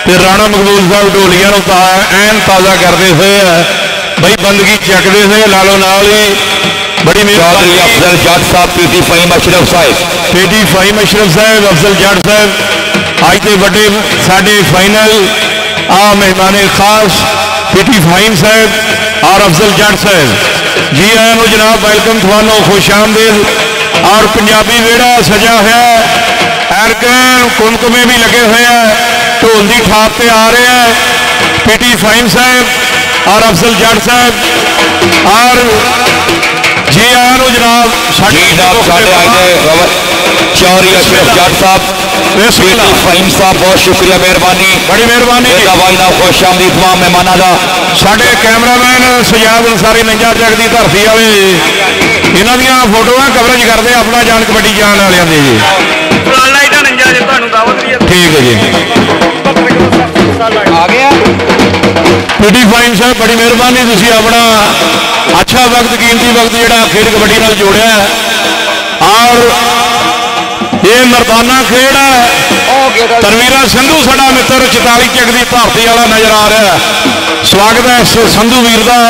तो राणा मकबूल साहब ढोलिया एन ताज़ा करते हुए बई बंदगी चकते हुए लालो नाल ही बड़ी मेहरबानी अफजल जट साहब पीटी फहीम अशरफ साहब पीटी फहीम अशरफ साहब अफजल जट साहब अज के बड़े साडे फाइनल आ मेहमान खास पीटी फहीम साहब और अफजल जट साहब जी आया जनाब वेलकम थानू खुश आमदीद और पंजाबी वेड़ा सजा है एरकन कुमकुमे भी लगे हुए हैं ढोल की थाप पे आ रहे हैं पीटी फहीम साहब और अफजल जट साहब और जी आया जनाब चौधरी अशरफ जट साहब फहीम साहब बहुत शुक्रिया मेहरबानी बड़ी मेहरबानी खुश आमदी तमाम मेहमानों का साडे कैमरामैन सजाद अंसारी नंजा चक की धरती वाले इन्हों दी फोटोआं कवरेज करते अपना जान कबड्डी जान वाले जी ठीक है जी आ गया पीटी फहीम साहब बड़ी मेहरबानी तुसीं अपना अच्छा वक्त कीमती वक्त जोड़ा खेड कबड्डी नाल जोड़िया और ये मरदाना खेड है तनवीरा संधू साडा मित्र 44 चक की धरती वाला नजर आ रहा है स्वागत है संधू वीर का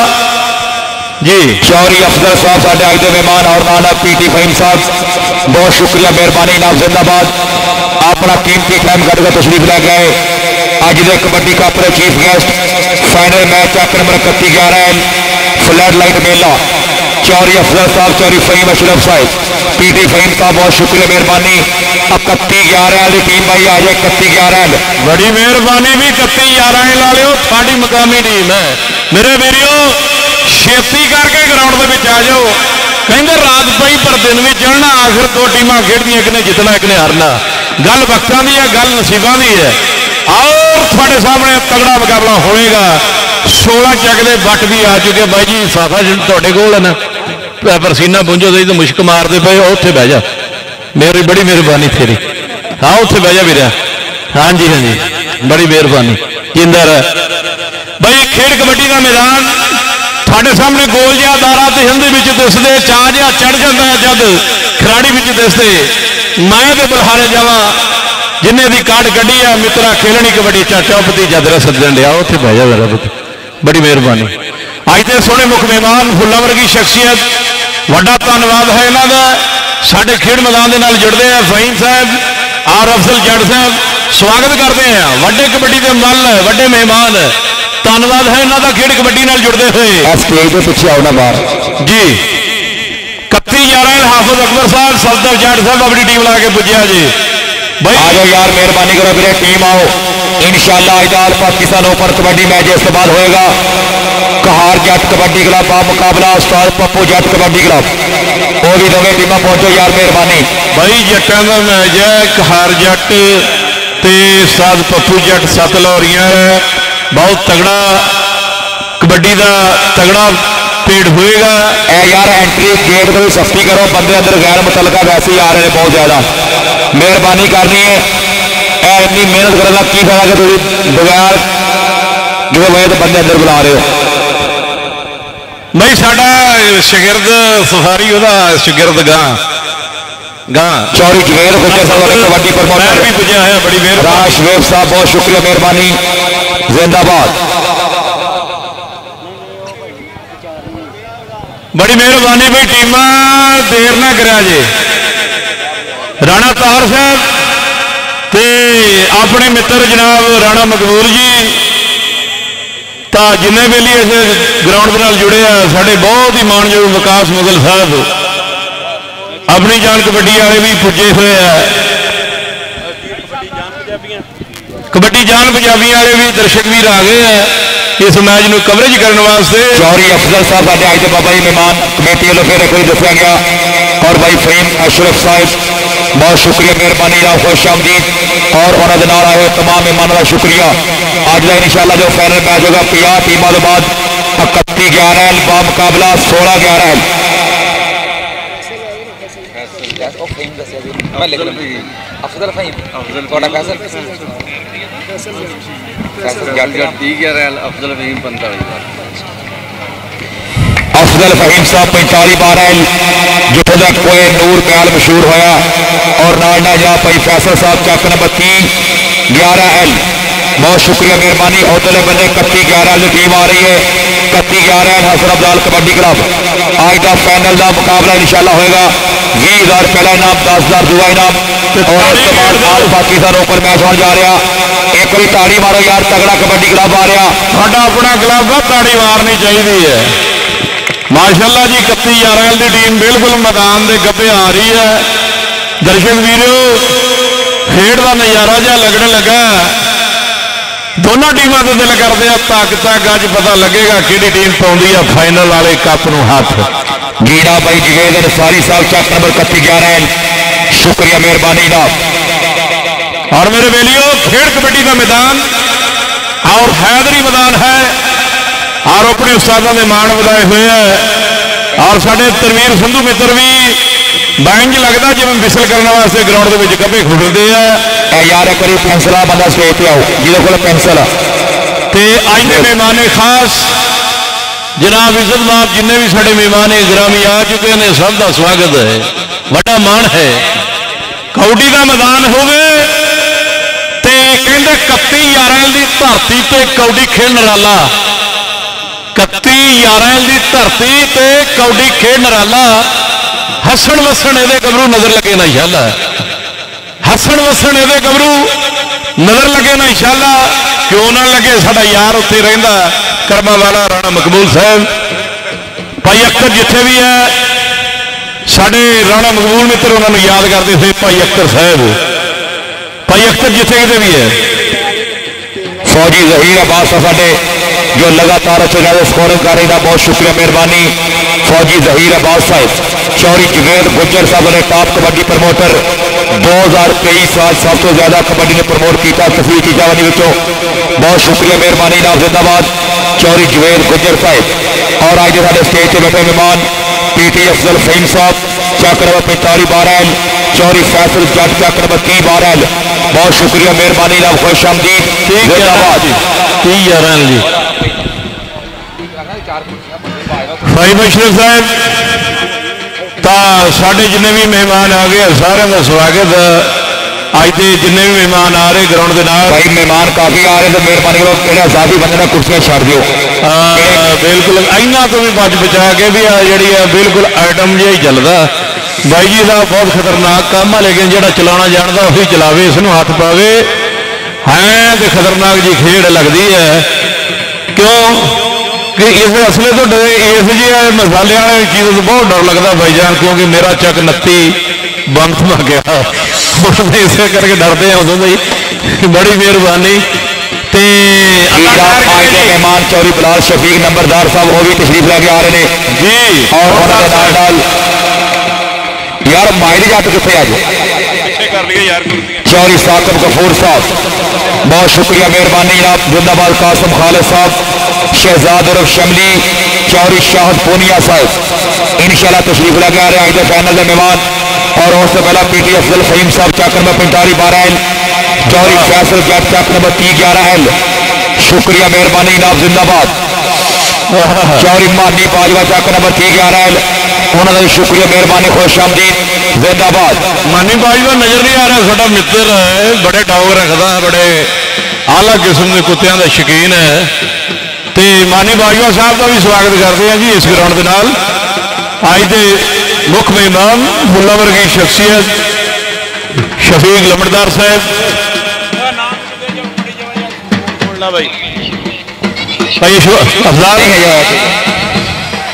जी चौधरी अफजल साहब साडे अज के मेहमान और नाना पीटी फहीम साहब बहुत शुक्रिया मेहरबानी नाम जिंदाबाद अपना कीमती टाइम कट कर तशरीफ लै गए अज के कबड्डी कप के चीफ गेस्ट फाइनल मैच चक नंबर 31-11 फ्लड लाइट मेला चौधरी अफजल साहब चौधरी फहीम अशरफ साहब पीटी फहीम साहब बहुत शुक्रिया मेहरबानी 31-11 की टीम भाई आ जाए 31-11 बड़ी मेहरबानी भी 31-11 ला लियो साडी मकामी टीम है मेरे वीरियो छेती करके ग्राउंड के आ जाओ कहते रात पई पर दिन भी चढ़ना आखिर दो टीमां खेडियां एक ने जितना एक ने हारना गल वक्तां दी है गल नसीबां दी है और थोड़े सामने तगड़ा मुकाबला होएगा 16 चक के बट भी आ चुके बाई जी साफा थोड़े कोल है ना परसीना पुंजो तो मुश्क मारते पे उत्थे बह जा मेरी बड़ी मेहरबानी तेरी हाँ उत्थे बह जा वीरा हाँ जी बड़ी मेहरबानी जिंदा रह भाई खेड कबड्डी का मैदान थोड़े सामने गोल जहा दारा तो हिंदी में दिसते चाह जहा चढ़ जाता है जब खिलाड़ी में दिसते मैं तो बलहारे जावा जिन्हें की काट कढ़ी है मित्रा खेलनी कबड्डी चाचा भतीजा तेरा सदन लिया उत्थे बह जा मेरा पुत बड़ी मेहरबानी अज के सोहने मुख मेहमान फुल्लां वर्गी शख्सियत वड्डा धन्नवाद है इन्हों का साडे खेड मैदान के नाल जुड़ते हैं फहीम साहब और अफजल जट साहब स्वागत करते हैं वड्डे कबड्डी के मल वड्डे मेहमान धन्यवाद है इन्हों का खेड कबड्डी नाल जुड़ते हुए स्टेज के पीछे आओ ना बाहर जी 31-11 हाफिज अकबर साहब सफदर जट साहब अपनी टीम ला के पुज्या जी भाई आ जाओ यार मेहरबानी करो मेरे टीम आओ इंशाअल्लाह इधर पाकिस्तान ओपन कबड्डी मैच इसके बाद होएगा कहार जट कबड्डी क्लब का मुकाबला उस्ताद पप्पू जट कबड्डी क्लब वो भी दोवें टीमां पहुंचो यार मेहरबानी भाई जट्टां दा मैच है कहार जट ते उस्ताद पप्पू जट 7 लाहौरियां बहुत तगड़ा कबड्डी का तगड़ा पेड़ होएगा यार एंट्री गेट को भी सख्ती करो बंदे अंदर गैर मुतलका वैसे ही आ रहे हैं बहुत ज्यादा मेहरबानी करनी है इतनी मेहनत करने का की फायदा कि तुम बगैर जो वजह तो बंदे अंदर बुला रहे हो भाई साडा शागिर्द सफारी ओदा शागिर्द गां चौरी जवेद कबड्डी पर भी पुजा है बड़ी मेहरबानी राश वेब साहब बहुत शुक्रिया मेहरबानी जिंदाबाद बड़ी मेहरबानी भाई टीम देर ना करा जे राणा तार साहब ते अपने मित्र जनाब राणा मकबूल जी तो जिन्हें बेली इस ग्राउंड के नाल जुड़े हैं साढ़े बहुत ही मानयोग विकास मुगल साहब अपनी जान कबड्डी वाले भी पुजे हुए हैं कबड्डी जान पंजाबी वाले भी दर्शक भी आ गए हैं इस मैच में कवरेज करने वास्ते चौधरी अफजल साहब आज के बाबा जी मेहमान कमेटी वालों फिर कोई दसा गया और भाई फहीम अशरफ साहब बहुत शुक्रिया मेहरबानी का खुश आमदीद और उन्होंने नाल आए तमाम मेहमानों का शुक्रिया अज का इंशाअल्लाह जो फाइनल मैच होगा 50 टीमों के बाद 31-11 बा मुकाबला 16-11 अफजल फहीम साहब 45-12 जिथे तक कोई नूर प्याल मशहूर होया और नाल ना जा भाई फैसल साहब चक नंबर 30-11 बहुत शुक्रिया मेहरबानी। उधरले बंदे 31-11 की टीम आ रही है। 31-11 हसन अब्दाल कबड्डी क्लब। आज का फाइनल का मुकाबला इंशाल्लाह होगा। 20,000 पहला इनाम, 10,000 दूसरा इनाम और उसके बाद आल पाकिस्तान ओपन मैच होने जा रहा। एक बार ताड़ी मारो यार, तगड़ा कबड्डी क्लब आ रहा। साडा अपना क्लब है, ताड़ी मारनी चाहिए है। माशाअल्लाह जी 31-11 की टीम बिल्कुल मैदान के गब्बे आ रही है। दर्शक वीरो खेड का नज़ारा जहा लगने लगा। दोनों टीमों के दिल करते हैं तक अज पता लगेगा कि टीम पाँदी है फाइनल वाले कप नूं हाथ। जीना भाई जवेद अंसारी साहब चक नंबर 31-11। शुक्रिया मेहरबानी ना। और मेरे बेलियो खेड कबड्डी का मैदान और हैदरी मैदान है और अपने उस्तादों ने मान बढ़ाए हुए हैं। और साढ़े तरवीर संधू मित्र भी बैंज लगता जिवें विसल करने वास्ते ग्राउंड के गब्बे खुटते हैं यार। एक बार पेंसिल बंदा स्टेज पे आओ जिहदे कोल पेंसिल। तो अज के मेहमान खास जनाब इज्जतमाब जिन्हें भी साढ़े मेहमान ग्रामी आ चुके हैं सब का स्वागत है। बड़ा मान है कबड्डी का मैदान होवे ते कहते 31-11 की धरती ते कबड्डी खेल नराला। 31-11 की धरती ते कबड्डी खेल नराला। हसन वसन ए गबरू नजर लगे ना इंशाअल्लाह। हसन वसन ए गबरू नजर लगे ना इंशाअल्लाह। क्यों ना लगे, साडा यार उत्थे रहिंदा करमा वाला राणा मकबूल साहब भाई अख्तर जिथे भी है साडे राणा मकबूल मित्र उन्होंने याद करते थे। भाई अख्तर साहब, भाई अख्तर जिथे किते भी है। फौजी जहीर अब्बास साडे जो लगातार अच्छे ज्यादा स्कोरिंग कर रही है, बहुत शुक्रिया मेहरबानी। फौजी जहीर अब्बास साहब, चौरी जवेद गुज्जर साहब ने टॉप कबड्डी प्रमोटर 2023 साल सब तो ज्यादा कबड्डी ने प्रमोट किया तस्वीर की जावानी विचों। बहुत शुक्रिया मेहरबानी नाम जिंदाबाद चौरी जवेद गुज्जर साहब। और आज साढ़े स्टेज से बैठे मेहमान PT अफजल फहीम साहब चक नंबर 45-12 चौरी फैसल जट चक नंबर 30-12। बहुत शुक्रिया मेहरबानी नाम खुश आमदीद जिंदाबाद। 30-11 जी भाई बशर साहब साढ़े जिन्ने भी मेहमान आ गए सारे का स्वागत। अज के जिन्ने भी मेहमान आ रहे ग्राउंड के नाल भाई मेहमान काफी आ रहे तो मेहरबानी करो आजादी बंदे ने कुर्सियां छड़ दियो। बिल्कुल इन्हों तो भी बच बचा के भी जी बिल्कुल आइटम जिहा ही चलता। बाई जी का बहुत खतरनाक काम है लेकिन जो चलाना जानता वही चलावे इसनों हाथ पावे है तो खतरनाक जी खेड लगती है। क्यों कि इस असले तो इस जी मसाले वाले चीज़ तो बहुत डर लगता भाईजान क्योंकि मेरा चक 29 बंद हो गया इस करके डरते हैं उदों ही। बड़ी मेहरबानी। मेहमान चौरी बिलाल शफीक नंबरदार साहब वो भी तशरीफ लेके आ रहे हैं जी। और यार मायरी जट कितने आज चौरी साकिब गफूर साहब बहुत शुक्रिया मेहरबानी जनाब जिंदाबाद। कासिम खालिद साहब शहजाद उर्फ शमली चौरी शाहद पूनिया साहब इंशाल्लाह तशरीफ लेके आ रहे हैं आज के फाइनल के मेहमान। और उससे पहला PT अफजल फहीम साहब चक नंबर 45-12 चौरी फैसल जट चक नंबर 30-11। शुक्रिया मेहरबानी जनाब जिंदाबाद। चौरी मानी बाजवा चक नंबर 30-11 उन्होंने भी शुक्रिया मेहरबानी खुश आमदीद जिंदाबाद। मानी बाजवा नजर नहीं आ रहा साडा मित्र है बड़े डॉग रखता है बड़े आला किस्म के कुत्तियां का शौकीन है। तो मानी बाजवा साहब का भी स्वागत करते हैं जी इस ग्राउंड के नाल। अज के मुख्य मेहमान मुला वर्गी शख्सियत शफीक लमड़दार साहब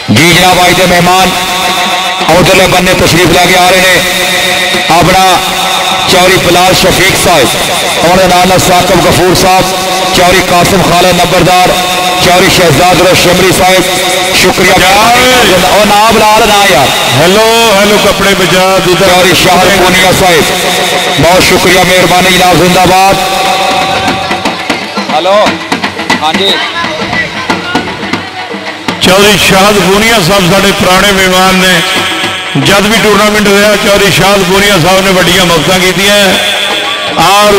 जी जनाब आज के मेहमान उधरले बन्ने तशरीफ लेके आ रहे हैं अपना चौरी बिलाल शफीक साहब और नाना साकिब गफूर साहब चौरी कासिम खालिद नंबरदार चौरी शहजाद और शिमरी साहब शुक्रिया और नाम लाल ना यार हेलो हेलो कपड़े बजा चौरी शाहद पूनिया साहब बहुत शुक्रिया मेहरबानी जनाब जिंदाबाद। हेलो हाँ जी चौधरी शाहद पूनिया साहब साढ़े पुराने मेहमान ने जब भी टूर्नामेंट होया चौधरी शाहद पूनिया साहब ने बड़िया मदद की और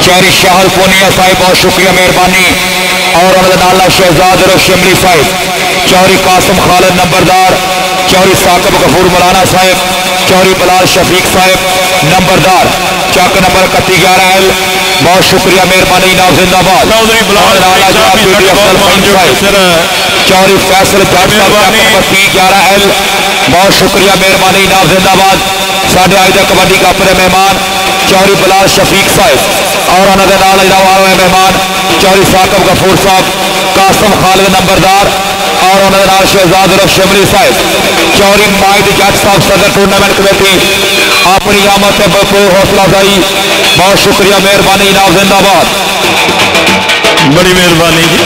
चौरी शाहद पूनिया साहब बहुत शुक्रिया मेहरबानी। और नाला शहजाद और शिमरी साहब चौरी कासिम खालिद नंबरदार चौरी साकिब गफूर मौलाना साहब चौरी बिलाल शफीक साहब नंबरदार चक नंबर 31-11 बहुत शुक्रिया मेहरबानी जनाब जिंदाबाद। चौधरी फैसल जट साहब नंबर 11L बहुत शुक्रिया मेहरबानी जनाब जिंदाबाद। साढ़े अज के कबड्डी कप के मेहमान चौधरी बिलाल शफीक साहब और उन्होंने मेहमान चौधरी साकब गफूर साहब, कासम खालिद नंबरदार और उन्होंने शहजाद उर्फ शिमली साहब, चौधरी माहिद जट साहब सदर टूर्नामेंट कमेटी अपनी आमद से भरपूर हौसला अफजाई बहुत शुक्रिया मेहरबानी जनाब जिंदाबाद। बड़ी मेहरबानी जी।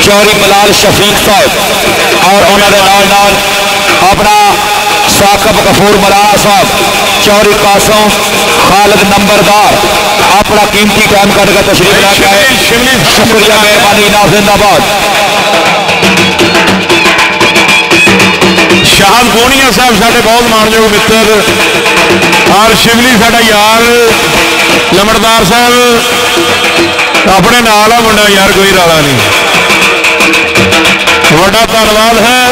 चौधरी बिलाल शफीक साहब और उन्होंने अपना साकब गफूर मलाना साहब, चौधरी कासम खालिद नंबरदार अपना कीमती टाइम कट कर तशरीफ लेके आए, शुक्रिया मेहरबानी जनाब जिंदाबाद। शाहद गोनिया साहब साढ़े बहुत मानयोग मित्र और शिवली साडा यार लमड़दार साहब अपने नाल आ मुंडा यार, कोई रौला नहीं। बड़ा धन्यवाद है।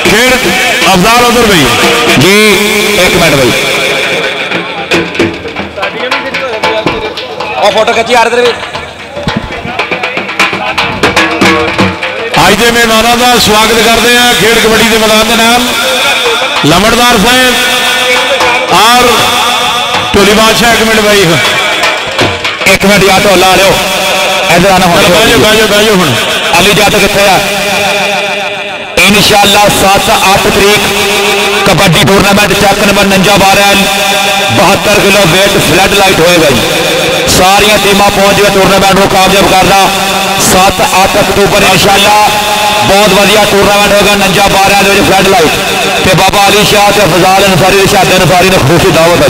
फिर अफजाल उधर भाई जी, एक मिनट भाई और फोटो खिंची यार इधर। अज के मेहमानों का स्वागत करते हैं खेड कबड्डी के मैदान के नाम लमड़दार साहब और ढोली बादशाह। एक मिनट भाई, एक मिनट यार ढोला लो इधर आना। बहजो बहजो बहजो हूँ अली जट कितने आ? इंशाअल्लाह 7-8 तरीक kabaddi tournament Chak number 49 72 kilo weight flood light होएगा जी। सारिया टीमां पहुंच गए टूर्नामेंट को कामयाब करना। 7-8 अक्तूबर इंशाअल्लाह बहुत वधिया टूर्नामेंट होगा 49 फ्लड लाइट ते बाबा अली शाह ते फजाल अंसारी शहादत अंसारी ने खुशी दावत है।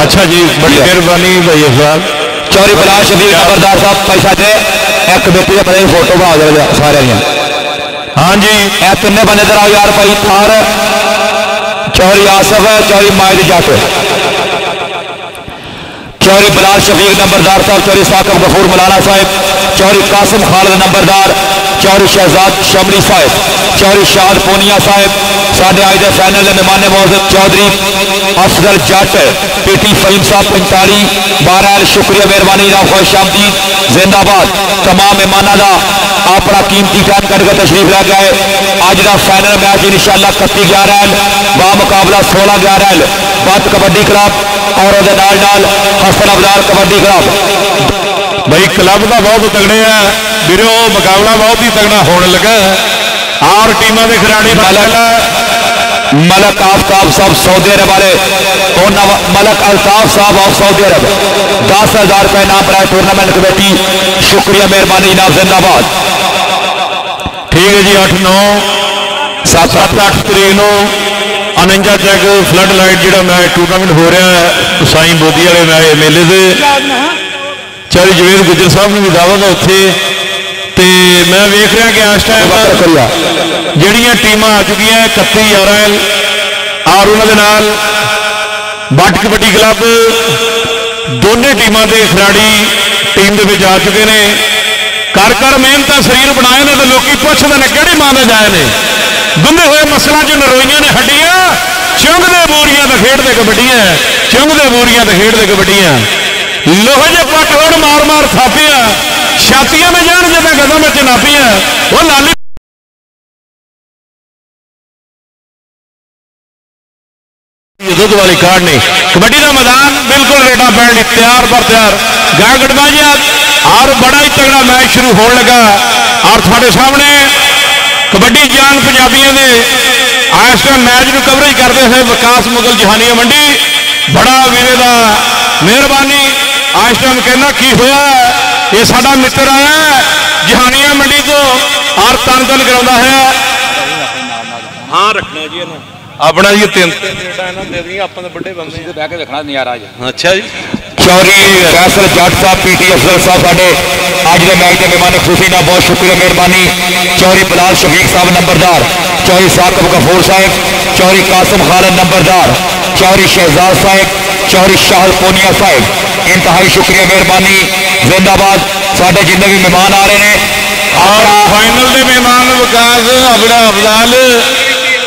अच्छा जी, बड़ी मेहरबानी भाई साहब। चौधरी बिलाल शफीक नंबरदार साहब पैसा दे एक कमेटी का पता फोटो बना दे सारे। हाँ जी, यह तिने बंदे इधर आओ यार भाई। थार चौधरी आसफ है, चौधरी माहिद जट, चौधरी बिलाल शफीक नंबरदार साहब, चौधरी साकब गफूर मलाना साहब, चौधरी कासम खालिद नंबरदार, चौधरी शहजाद शमली साहब, चौधरी शाहद पूनिया साहब, साढ़े अज के फाइनल के मेहमान मौजूद चौधरी अफजल जट, पीटी फहीम साहब 45-12L शुक्रिया मेहरबानी जनाब, खुश आमदीद जिंदाबाद। तमाम मेहमानों का अपना कीमती टाइम कटकर तशरीफ लैके आए। अज का फाइनल मैच इंशाअल्लाह 31-11L बा मुकाबला 16-11L बत कबड्डी क्लब और हसन अब्दाल कबड्डी क्लब। भाई क्लब का बहुत तगड़े है वीरो, मुकाबला बहुत ही तगड़ा होने लगा और टीमों के खिलाड़ी मलक आफ्ताब साहब सऊदी अरब वाले और मलक अल्ताफ साहब ऑफ सऊदी अरब 10,000 रुपए नाम पर टूर्नामेंट कमेटी, शुक्रिया मेहरबानी जनाब जिंदाबाद। ठीक है जी, 7-8 तरीक को 49 चैक फ्लड लाइट जो मैच टूर्नामेंट हो रहा है साई बोदी वाले मेले से चौधरी जवेद गुजर साहब ने भी दावत है उत्थे। तो मैं वेख रहा कि इस टाइम जड़ियाँ टीम आ चुकी 31-11L और उन्होंने बट कबड्डी क्लब दोनों टीमों के खिलाड़ी टीम के आ चुके हैं। कर मेहनत शरीर बनाए ने तो लोग पुछते हैं कि मां के जाए ने गुंदे हुए मसलों च नरोइया ने हड्डियां चुंगते बूरियां तो खेडते कबड्डियां, चुंगते बूरियां तो खेडते कबड्डियां। लोहे जे पट होड़ मार मार थापियां छातियां में जान जब गदम में चनापियां वो लाली दुध वाली कार्ड नहीं। कबड्डी का मैदान बिल्कुल रेडा पैंड तैयार पर तैयार गाय गढ़बाजिया और बड़ा ही तगड़ा मैच शुरू होने लगा और थोड़े सामने कबड्डी जान पंजाबियों ने इस टाइम मैच में कवरेज करते हुए विकास मुगल जहानिया मंडी बड़ा वीरे का मेहरबानी। इस टाइम कहना की होया ये साडा मित्र आया जहानिया मंडी तो और तन तन करा है। हाँ रखना जी अपना जी 3 दे दी आप बड़े बंदे बह के देखना नजारा। अच्छा जी, चौधरी फैसल जट साहब पीटी अफजल साहब साढ़े अज के मैच के मेहमान खुशी ना बहुत शुक्रिया मेहरबानी। चौधरी बिलाल शफीक साहब नंबरदार, चौधरी साकब गफूर साहब, चौधरी कासम खालिद नंबरदार, चौधरी शहजाद साहब, चौधरी शाहद पूनिया साहब, इंतहाई शुक्रिया मेहरबानी जिंदाबाद। साढ़े जिन्ने भी मेहमान आ रहे हैं और फाइनल के मेहमान विकास अफजाल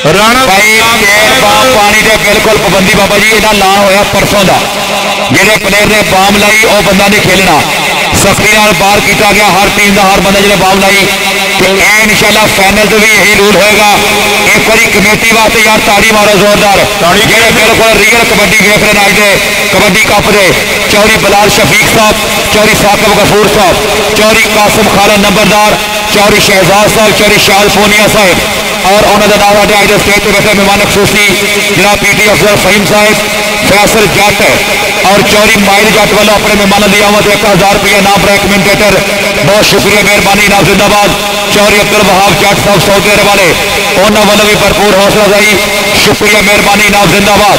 राणा भाई तेल बाम पानी के बिल्कुल पाबंदी बाबा जी इहदा ला होया परसों का जेडे प्लेयर ने बाम लाई वह बंदा नहीं खेलना सख्ती बाहर किया गया हर टीम का हर बंदा जो बाम लाई तो यह इंशाल्लाह फाइनल से भी यही रूल होएगा एक बार कमेटी वास्ते यार ताड़ी मारो जोरदार जेडे बिल्कुल रियल कबड्डी देख रहे अज के कबड्डी कप के चौरी बिलाल शफीक साहब चौरी साकिब गफूर साहब चौरी कासिम खालिद नंबरदार चौरी शहजाद साहब चौरी शाल फोनिया साहब और उन्होंने नाम अज के स्टेज पर बैठे मेहमान खसूसी जनाब PT अफजल फहीम साहब फैसल जट और चौरी माइल जट वालों अपने मेहमानों की आमद 1000 रुपया नाम पर कमेंटेटर बहुत शुक्रिया मेहरबानी नाम जिंदाबाद चौरी अब्दुल वहाब जट साहब सऊदी अरब वाले उन्होंने वालों भी भरपूर हौसला अफजाई शुक्रिया मेहरबानी नाम जिंदाबाद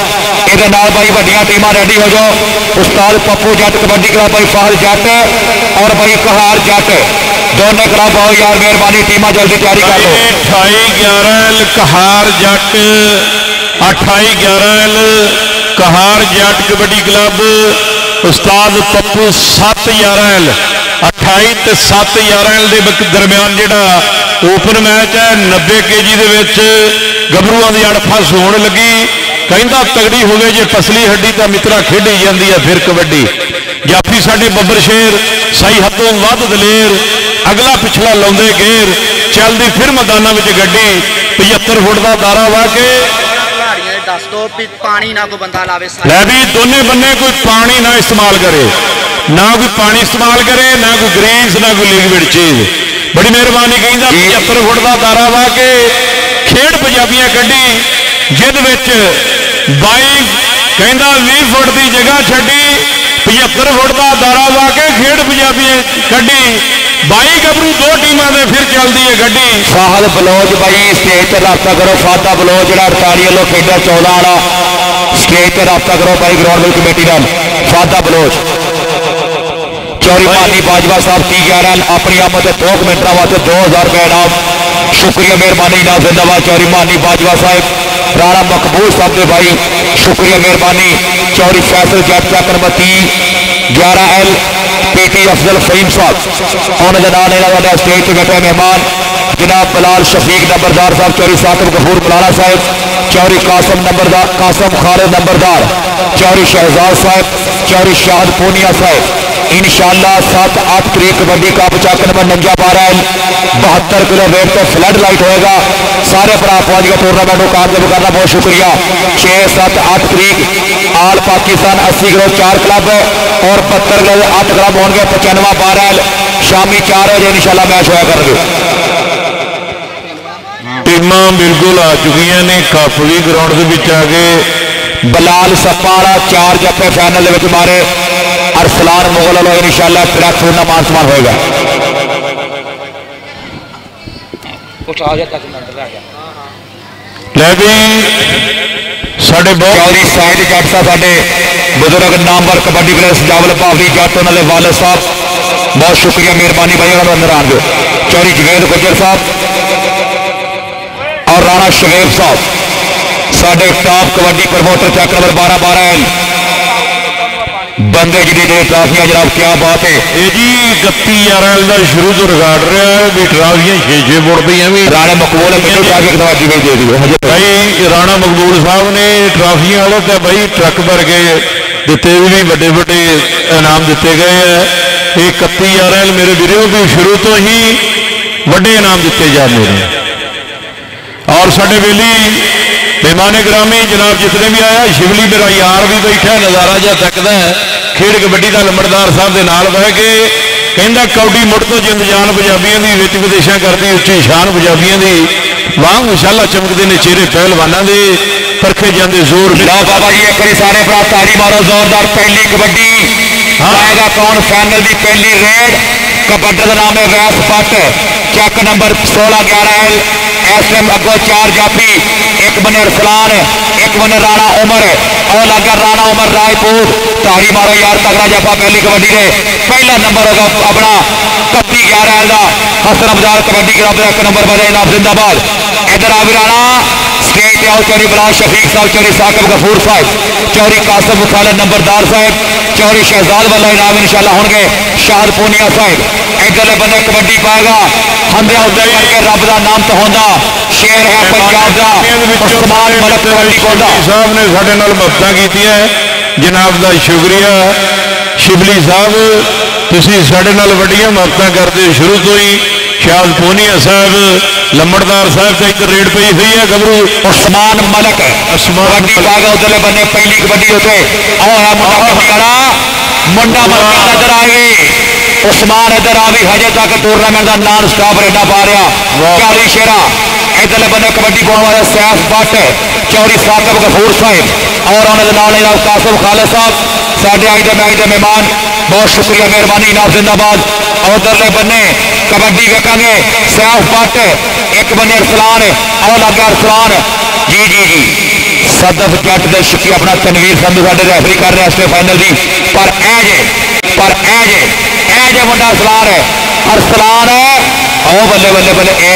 ये भाई वड्डियां टीमां रेडी हो जाओ उस्ताद पप्पू जट कबड्डी क्लब भाई फाहद जट और भाई कहार जट दोनों क्लब आओ यार मेहरबानी टीमां जल्दी तैयारी कर लो 28-11 कहार जट 28-11 कहार जट कबड्डी क्लब उस्ताद पप्पू 7-11 28 ते 7-11 के दरम्यान जोड़ा ओपन मैच है 90 kg गभरूआं की अड़फस होने लगी कहता तगड़ी हो गई जे पसली हड्डी तो मित्रा खेडी जाती है फिर कबड्डी जाफी साडे बब्बर शेर सही हदों वध दलेर अगला पिछला लाउंदे गेर चलती फिर मैदाना में गड्डी 75 फुट का दारा वाह के दस दो पानी ना कोई बंदा लावे लै भी दोने बन्ने कोई पानी ना इस्तेमाल करे ना कोई पानी इस्तेमाल करे ना कोई ग्रीस ना कोई लिक्विड चीज बड़ी मेहरबानी कहता 75 फुट का दारा वाह के खेड पंजाबियां कड्डी जिद 22 कहता 20 फुट की जगह छड्डी 75 फुट का दारा वाह के खेड पंजाबियां कड्डी 22 गभरू दो टीमों में फिर चलती है गड्डी फाहद बलोच भाई स्टेज पर रब्ता करो फादा बलोच जो 48 वालों खेडा 14 वाला स्टेज पर रब्ता करो भाई ग्राउंड कमेटी नाल फादा बलोच चौरी मानी बाजवा साहब 30-11 अपनी आमद 2 मिनट वास्ते 2000 रुपये इनाम शुक्रिया मेहरबानी नाम जिंदाबाद चौरी मानी बाजवा साहब राणा मकबूल साहब के भाई शुक्रिया मेहरबानी चौरी Faisal Jat Chak number 11L PT Afzal Faheem Sahab उन्होंने नाम स्टेज पर बैठे मेहमान जनाब बिलाल शफीक नंबरदार साहब चौरी साकिब गफूर मलाना साहब चौरी कासिम नंबरदार कासिम खालिद नंबरदार चौरी शहजाद साहब चौरी शाहद पूनिया साहब इंशाअल्लाह 7-8 तरीक कबड्डी कप चक नंबर 49 72 किलो वेट पर फ्लड लाइट होएगा सारे भरा पहुंच गए टूर्नामेंट को कामयाब करना बहुत शुक्रिया 6-7-8 तरीक आल पाकिस्तान 80 किलो 4 क्लब और 72 किलो 8 क्लब होंगे 95-12 शामी 4 बजे इंशाअल्लाह मैच होया करेंगे टीमां बिल्कुल आ चुकी ने कप भी ग्राउंड के आ गए बिलाल सप्पा वाला 4 जप्पे फाइनल मारे अरसलान मुगल वालों इंशाअल्लाह ट्रैक टूर्ना मान सम्मान होगा चौधरी साहिद जट साहब साडे बुजुर्ग नामवर कबड्डी प्लेयर सजावल भावरी जट उन्होंने वालिद साहब बहुत शुक्रिया मेहरबानी भाई उन्होंने अंदर आने चौधरी जवेद गुजर साहब और राणा शवेब साहब साडे टॉप कबड्डी प्रमोटर चक नंबर 12-12 बंदे जी ट्राफियां जनाब क्या बात है ये जी 31-11 का शुरू तो रिकॉर्ड रहा है भी ट्राफियां 6-6 फुट दी भी राणा मकबूल भाई राणा मकबूल साहब ने ट्राफियां वालों तो भाई ट्रक भर के दिते भी बड़े बड़े इनाम दिते गए हैं ये 31-11 मेरे वीरों भी शुरू तो ही बड़े इनाम दिते जाते हैं और साडे वेली मेहमान ग्रामी जनाब जितने भी आया शिवली मेरा यार भी बैठा नज़ारा जहा तकदा है खेड कबड्डी का लंबड़दार साहब के नाल बह के कहता कौडी मुड़ तो जिंद जान पंजाबियों की विच विदेशा करती उच्ची शान पंजाबियों की वांग विशाला चमकते ने चेहरे पहलवानों के परखे जाते जोर बाबा जी एक बार सारे भरा ताड़ी मारो जोरदार पहली कबड्डी आएगा कौन फाइनल की पहली रेड कबड्डी का नाम है वैस भट्ट चक नंबर 16-11 एसएम अगो 4 जाफी एक बने अरसलान एक बने राणा उमर और लगा राणा उमर रायपुर ताड़ी मारो यार तगड़ा जाफा पहली कबड्डी के पहला नंबर होगा अपना 31-11 का हसन अफजाल कबड्डी क्लब 1 नंबर बजे नाम जिंदाबाद इधर आ राणा स्टेज पे आओ चौरी बिलाल शफीक साहब चौरी साकिब गफूर साहब चौरी कासिम खालिद नंबरदार साहब चौरी शहजाद वाला इनाम इंशाल्लाह होंगे शाहद पूनिया साहब इधरले बंदे कबड्डी पाएगा हमदे उदय करके रब का नाम तो होंदा शेर है पंजाब का उस्मान मलिक कबड्डी कोटा साहब ने साडे नाल मददां कीतियां जनाब दा शुक्रिया शिबली साहब तुसीं साडे नाल वड्डियां मददां करदे शुरू तो ही शाद पोनिया साहब लम्बड़दार साहब से इधर रेड पई हुई है गबरू उस्मान मलिक कबड्डी पागा उधरले बन्ने पहली कबड्डी होते और मुंडा मलका नजर आए उस्मान इधर आ भी हजे तक टूरनामेंट का नॉन स्टॉप रेडा पा रहा चाली शेरा इधरले बन्ने कबड्डी पाने वाले सैफ भट्ट चौरी साकिब गफूर साहब और उन्होंने कासिम खालिद साहब साढ़े अज के मैच के मेहमान बहुत शुक्रिया मेहरबानी इनाम जिंदाबाद और उधरले बन्ने कबड्डी वेखांगे सैफ भट्ट एक बन्ने अरसलान और लगा अरसलान जी जी जी सदफ जट दे शिकी अपना तनवीर संधू साडे रैफरी कर रहे हैं फाइनल की पर ए मुंडा अरसलान है ओ बल्ले बल्ले बल्ले ए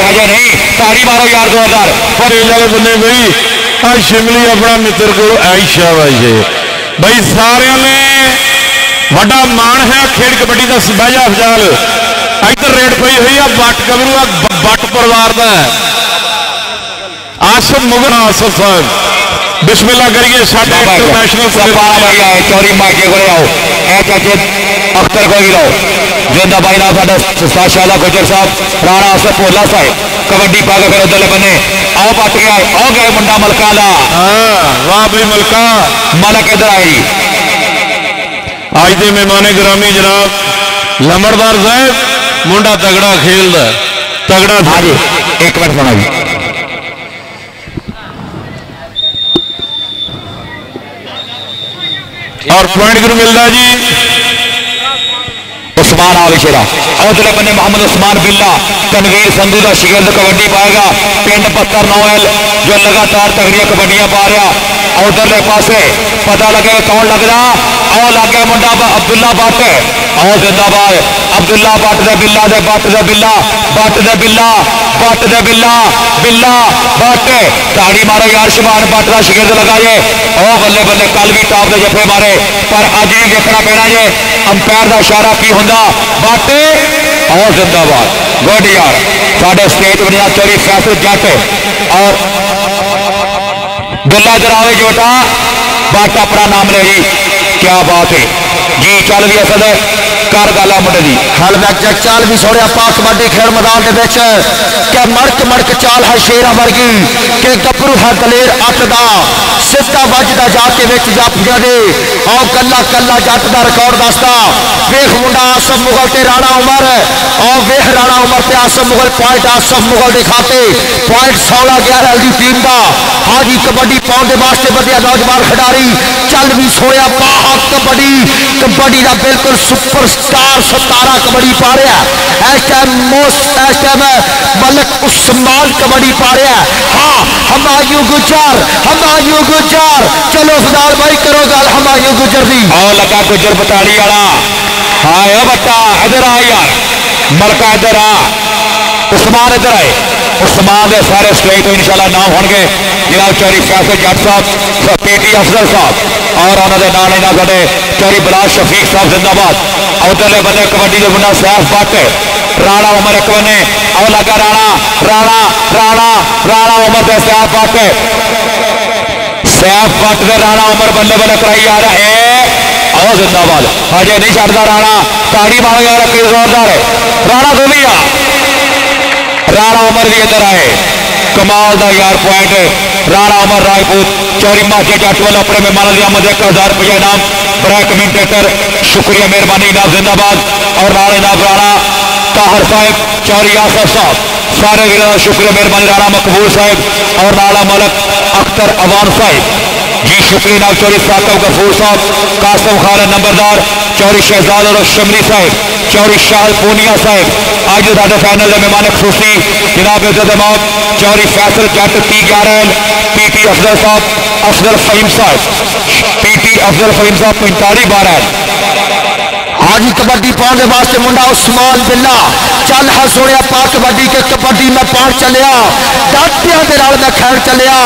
हजे नहीं ताड़ी मारो यार जोरदार पर बंदे भाई आज शिमली अपना मित्र को आयशा भाई भाई सारे ने बड़ा मान है खेड कबड्डी का सबाजा अफजाल इधर रेड पई हुई है बट गबरू बट परिवार का आसिफ मुगल आसिफ साहब बिस्मिल्लाह करिए साडे इंटरनेशनल चौरी माके को आओ ए चाचे अख्तर को ही रहो जिंदा भाई ना साडा शाला गुजर साहब राणा आसिफ भोला साहब कबड्डी पा के फिर उधरले बने आओ बट गया आओ गए मुंडा मलका दा वाह भाई मलका मलक इधर आई आज के मेहमान ग्रामी जनाब लंबड़दार साहब मुंडा तगड़ा खेलदा तगड़ा हाँ जी एक मिनट सुना जी और पॉइंट गुरु मिलता जी उस्मान आविशेरा उधरले बने मोहम्मद उस्मान बिल्ला तनवीर संधू का शिगिर्द कबड्डी पाएगा पिंड पत्थर नोएल जो लगातार तगड़िया कबड्डियां पा रहा उधरले पासे पता लगे कौन लग रहा और लग गया मुंडा अब्दुल्ला भट्ट और जिंदाबाद अब्दुल्ला भट्ट दे बिल्ला दे भट्ट दे बिल्ला भट्ट दे बिल्ला भट्ट दे बिल्ला बिल्ला भट्ट ताड़ी मारो यार शबान भट्ट का शिगिर्द लगाए ओ बल्ले बल्ले कल भी टॉप के जफे मारे पर अज भी देखना पैना जे अंपायर का इशारा की होंदा भट्ट और जिंदाबाद गुड यार साडे स्टेज बनिया चौरी फैसल जट और बिल्ला इधर आवे जोटा भट्ट अपना नाम ले जी क्या बात है जी चल भी असल कर गल मुंडे की हल बैक चाल भी सोड़िया पा कबड्डी खेल मैदान के क्या मड़क मड़क चाल है शेरा वर्गी के गभरू है दलेर अट का सिद्धा वजदा जाके जाफिया दे आओ कला कला जट का रिकॉर्ड दसदा वेख मुंडा आसफ मुगल ते राणा उमर और वेख राणा उमर ते आसफ मुगल पॉइंट आसफ मुगल के खाते पॉइंट 16-11 की टीम का हाँ जी कबड्डी पाने वास्ते बढ़िया नौजवान खिडारी चल भी सोया पा कबड्डी कबड्डी का बिल्कुल सुपरस्टार सतारा कबड्डी पा रहा इस टाइम मलिक उस्मान कबड्डी पा रहा हाँ हमायूं गुजर चलो फदार भाई करो गल हमायूं गुजर दी और लगा गुजर बटाली वाला हाँ बट्टा इधर आ यार मलका इधर आ उस्मान इधर आए उस्मान के सारे स्टेज तो इंशाल्लाह नाम होंगे जनाब चौरी फैसल जट साहब पीटी अफजल साहब और उन्होंने नाल इन्होंने साढ़े चौरी बिलाल शफीक साहब जिंदाबाद उधरले बने कबड्डी के मुंडा सैफ भट्ट राणा उमर एक बने और लगा राणा राणा राणा राणा उमर के सैफ भट्ट के राणा उमर बल्ले बल्ले कराई आ रहा है और जिंदाबाद हजे नहीं छड़ता राणा ताड़ी मार गया रखी जोरदार है राणा तो भी आ राणा उमर भी इधर आए कमाल का यार पॉइंट राणा उमर राजपूत चौरी माचे जट वाल अपने मेहमान की आमद 1000 रुपया इनाम बड़ा कमेंटेटर शुक्रिया मेहरबानी इनाम जिंदाबाद और नाल इनाम राणा ताहर साहब चौरी आसफ साहब सारे वीरों का शुक्रिया मेहरबानी राणा मकबूल साहब और नाला मलक अख्तर अवान साहब जी शुक्रिया नाम चौरी साकिब गफूर साहब कासिम खालिद नंबरदार चौरी शहजाद और शमरी साहब चौरी शाह पूनिया साहब आज साढ़े फाइनल के मेहमान खसूसी जनाब इज्जत चौरी फैसल जट T11 पीटी अफजल साहब अफजल फहीम साहब पीटी अफजल फहीम साहब 45-12 हाँ जी कबड्डी पाने वास्ते मुंडा उस्मान बिल्ला चल है सोने पा कबड्डी के कबड्डी में पान चलिया डाटिया के नाल मैं खैर चलिया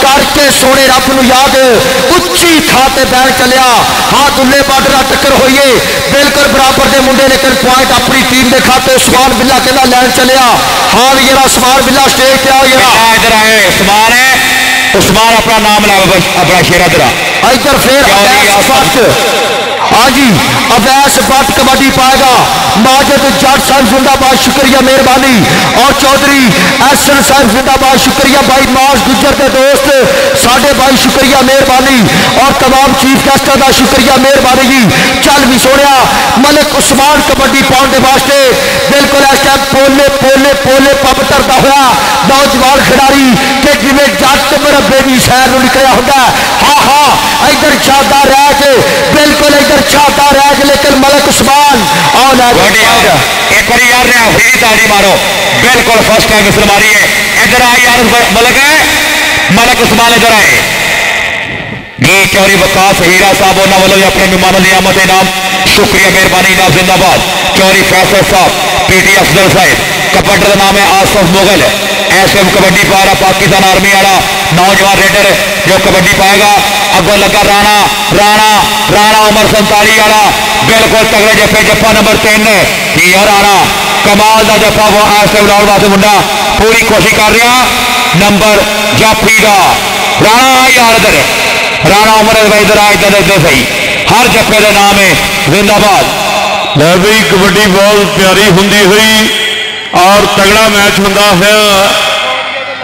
करके सोने रब नूं याद उच्ची थां ते बैठ चलिया। हाँ दुल्ले बार्डर टक्कर होइए बिल्कुल बराबर के मुंडे लेकिन पॉइंट अपनी टीम के खाते उस्मान बिल्ला कहना लैन चलिया। हाँ भी जरा उस्मान बिल्ला स्टेज पे आओ जरा इधर आए उस्मान है उस्मान अपना नाम ला अपना शेर इधर इधर फिर हाँ जी अवैस भट्ट कबड्डी पाएगा माजिद जट साहब जिंदाबाद शुक्रिया मेहरबानी और चौधरी एहसन साहब जिंदाबाद शुक्रिया भाई मास गुजर के दोस्त साढ़े भाई शुक्रिया मेहरबानी और तमाम चीफ गेस्टा का शुक्रिया मेहरबानी जी। चल भी सोनिया मलिक उस्मान कबड्डी पाउंड के वास्ते बिल्कुल इस टाइम पोले पोले पोले पब तरता हुआ नौजवान खिडारी के जिमें जट मरबे की शहर में निकलिया होंगे। हाँ हाँ इधर छाता रह के बिल्कुल इधर छाता रह के लेकिन मलिक उस्मान और एक बार यार ने आखिरी ताली मारो बिल्कुल फर्स्ट टाइम इसने मारी है। इधर आए यार मलिक है मलिक उस्मान इधर आए ये चौरी वकास हीरा साहब उन्होंने वालों अपने मेहमानों की आमद इनाम शुक्रिया मेहरबानी इनाम जिंदाबाद। चौरी फैसल साहब पीटी अफजल साहब कबड्डी का नाम है आसफ मुगल ऐसे कबड्डी पा रहा पाकिस्तान आर्मी वाला नौजवान रेडर जो कबड्डी पाएगा अगो लगा राणा राणा राणा उमर 47 वाला बिल्कुल तगड़े जफे जफा नंबर 3 ये राणा कमाल का जफा वो ऐसे उड़ाउण वास्ते मुंडा पूरी कोशिश कर रहा नंबर जाफी का राणा यार इधर राणा उमर इधर आ इधर इधर सही हर जफे का नाम है जिंदाबाद। लै बई कबड्डी बहुत प्यारी होंगी हुई और तगड़ा मैच होंदा है।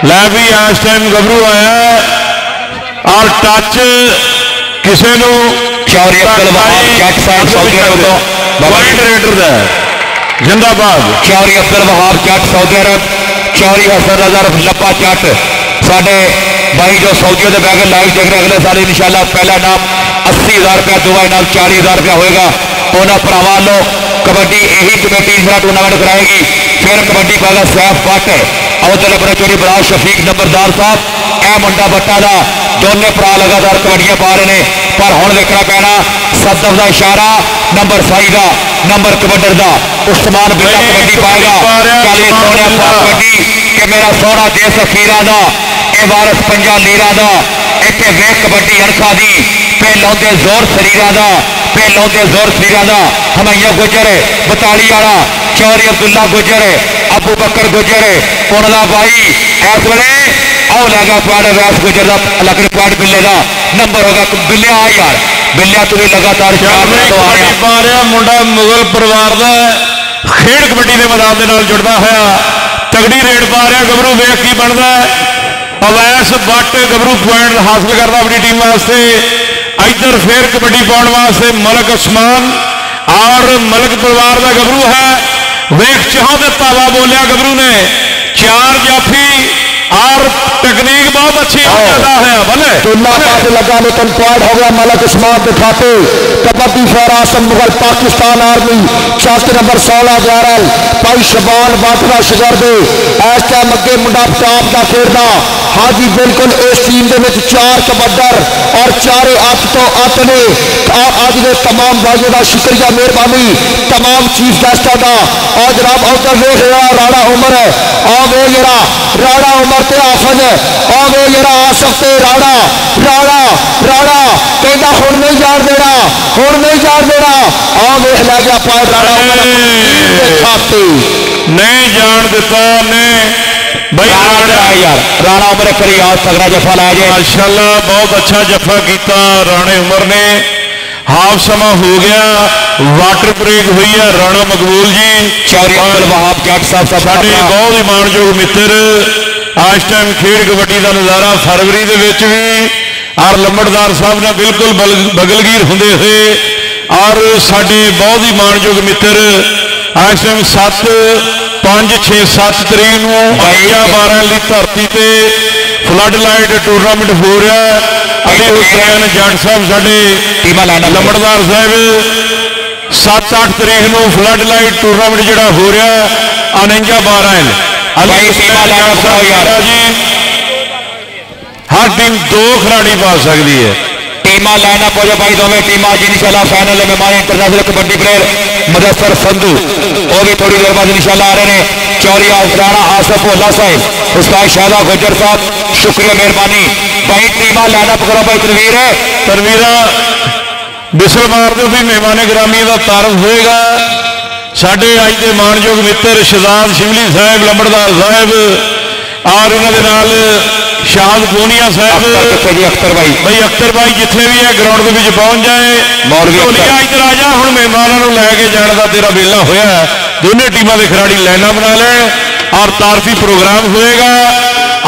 लै भी इस टाइम गबरू आया और टच किसी जिंदाबाद चौरी अब्दुल वहाब जट सऊदी अरब चौरी हसन नजर लपा जट साढ़े भाई जो सऊदी के बैग लाइव देख रहे अगले साल इंशाल्लाह पहला इनाम 80,000 रुपया दुआ इनाम 40,000 रुपया होगा। उन्होंने भरावान लो कबड्डी यही कमेटी इसरा टूर्नामेंट कराएगी। फिर कबड्डी पाएगा सैफ भट्ट और उधर अपने चोरी बराज शफीक नंबरदार साहब ए मुंडा बट्टा का दोनों भरा लगातार कबड्डियां पा रहे हैं पर हुण देखना पैना सदफ का इशारा नंबर 5 का नंबर कबड्डर का उस्मान बिल्ला कबड्डी पाएगा। चाली सोने कबड्डी के मेरा सोना देश अखीरा का यह वारस पंजा लीरा का इतने वेख कबड्डी अणखा दी पे लाउंदे जोर शरीरा का पे लाउंदे जोर शरीरा का हमैया गुजर बताली वाला चौरी अब्दुल्ला गुजर अबू बकर गुजर उन्होंने भाई इस वे आओ लगा पॉइंट वैस गुजर का लगन पॉइंट बिल्ले का नंबर होगा बिल्लिया आ यार बिल्लिया तू भी लगातार पा रहा मुंडा मुगल परिवार का खेड कबड्डी के मैदान के नाल जुड़ता होया तगड़ी रेड पा रहा गबरू वेख की बनता अवैस भट्ट गबरू पॉइंट हासिल करता अपनी टीम वास्ते। इधर फिर कबड्डी पाने वास्ते मलिक उस्मान और मलिक परिवार का गबरू है वेख चाह तावा बोलिया गबरू ने 4 जाफी और टेक्निक बहुत अच्छी है भले लगा लेकिन पॉइंट हो गया मलिक उस्मान के खाते। कबड्डी फॉर आसम मुगल पाकिस्तान आर्मी शर्त नंबर 16 ग्यारह भाई शबान बाटरा शगर्द इस टाइम अगे मुंडा पचाप का खेलना। हाँ जी बिल्कुल इस टीम के 4 कबड्डर और 4 अत तो अत ने अज के तमाम भाइयों का शुक्रिया मेहरबानी तमाम चीफ गेस्टा का। और जनाब उधर देख रहा राणा उमर है और वे जरा राणा उमर ते आफज और वे जरा आसफ ते राणा राणा राणा कहता हुण नहीं जान देना हुण नहीं जान देना और वे लै गया पॉइंट राणा खाते नहीं जान दिता ने भाई यार राणा उमर करी आज तगड़ा जफा लाया जाए माशाल्लाह बहुत अच्छा जफा किया राणे उमर ने। हाफ समा हो गया वाटर ब्रेक हुई है राणा मकबूल जी चौरी अब्दुल वहाब जट साहब साडे बहुत ही मानयोग मित्र आज टाइम खेड कबड्डी का नज़ारा फरवरी के भी और लंबड़दार साहब ने बिल्कुल बगलगीर होंदे हुए और साडे बहुत ही मानयोग मित्र आज टाइम 7 5 6 7 तरीक को 12 धरती से फ्लड लाइट टूरनामेंट हो रहा है। अली हुसैन जट साहब साडे लंबड़दार साहब 7-8 तरीक को फ्लड लाइट टूरनामेंट जोड़ा हो रहा है 49-12 जी हर टीम 2 खिलाड़ी पा सकती है टीम लाइनअप हो जाए भाई दोवें टीम अज इंशाल्लाह फाइनल में मेहमान इंटरनेशनल कबड्डी प्लेयर मुदस्सर संधू वो भी थोड़ी देर बाद इंशाल्लाह आ रहे हैं। चौरी राणा आसफ भोला साहिब उस्ताद शाहदा गुजर साहब शुक्रिया मेहरबानी भाई टीम लाइनअप करो भाई तनवीरा बिसल मार दो भी मेहमान ग्रामी का तारफ होएगा। साढ़े अज के मानयोग मित्र शहजाद शिमली साहब लंबड़दार साहब और उन्होंने शाहद पूनिया साहब भाई अख्तर भाई जिथे भी है ग्राउंड के पहुंच जाए इधर आ जा हूँ मेहमानों लैके जाने का तेरा वेला होया दोनों टीमों के खिलाड़ी लाइना बना लें और तारफी प्रोग्राम होएगा।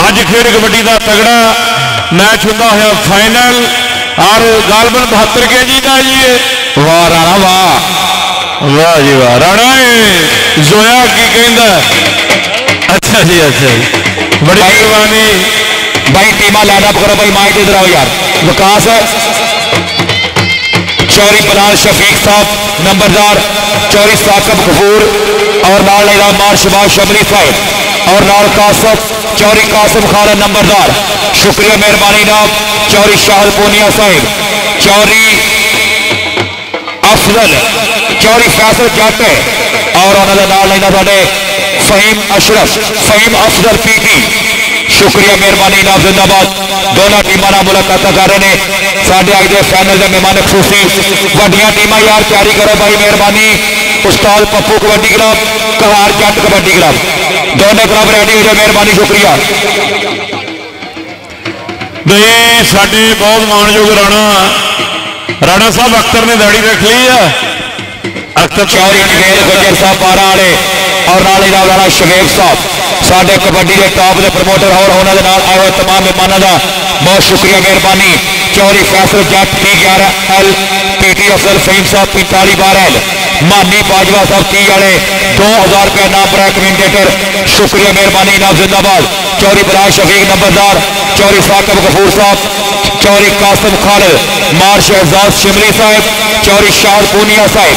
अज खेड कबड्डी का तगड़ा मैच होता है फाइनल और गालबन 72 kg का जी। वाह राणा वाह वाह जी वाह राणा जोया की कहता अच्छा जी बड़ी मेहरबानी भाई टीम लाइनअप करो भाई माइक इधर आओ यार विकास चौरी बलाल शफीक साहब नंबरदार चौरी साकब गफूर और नाल मार शबाज शबरी साहब और नाल कासफ चौरी कासम खान नंबरदार शुक्रिया मेहरबानी नाम चौरी शाहल पूनिया साहब चौरी अफजल चौरी फैसल जट और उन्होंने नाल लेना साढ़े फहीम अशरफ फहीम अफजल पीटी शुक्रिया मेहरबानी नाम जिंदाबाद दोनों टीमों ना मुलाकात कर रहे हैं। साढ़े अज के फाइनल के मेहमान खसूसी वड्डियां टीमां यार तैयारी करो भाई मेहरबानी उस्ताद पप्पू कबड्डी क्लब कहार जट कबड्डी क्लब दोनों क्लब रेडी हो जाए मेहरबानी शुक्रिया। भाई साढ़े बहुत मानयोग राणा साहब अख्तर ने दाढ़ी रख ली है अख्तर चौरी गुजर साहब बारा वाले और नाले राणा शवेब साहब साढ़े कबड्डी के टॉप के प्रमोटर और उन्होंने आए हुए तमाम मेहमानों का बहुत शुक्रिया मेहरबानी। चौरी फैसल जट P11L PT अफजल फहीम साहब 4512L मानी बाजवा साहब 30 वाले 2000 रुपया नाम पर कमेंटेटर शुक्रिया मेहरबानी नाम जिंदाबाद। चौरी बलाल शफीक नंबरदार चौरी साकब गफूर साहब चौरी कासम खालिद मार शहजाद शिमली साहब चौरी शाहद पूनिया साहब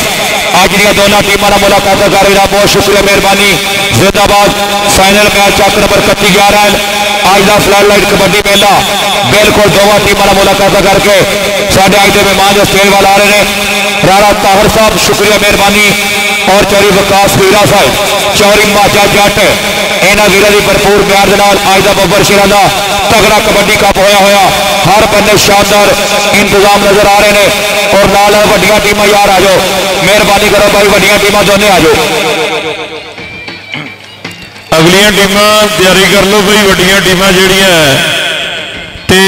अज दी दोनों टीमों मुलाकात कर रही बहुत शुक्रिया मेहरबानी जिंदाबाद। फाइनल मैच चक नंबर 31-11 अज का फ्लड लाइट कबड्डी मेला बिल्कुल दोनों टीमों मुलाकात करके साढ़े अज के मेहमान जो स्टेज वाल आ रहे हैं राणा ताहर साहब शुक्रिया मेहरबानी और चौरी विकास वीरा साहब चौरी माचा जट इन्होंने वीरों की भरपूर प्यार के अज का बब्बर शेरा का तगड़ा कबड्डी कप होया होया हर बंदे शानदार इंतजाम नजर आ रहे हैं और नाल वड्डियां टीमां यार आ जाओ मेहरबानी करो भाई वड्डियां टीमां दोनों आ जाओ अगलियां टीमां तैयारी कर लो भाई वड्डियां टीमां जिहड़ियां ते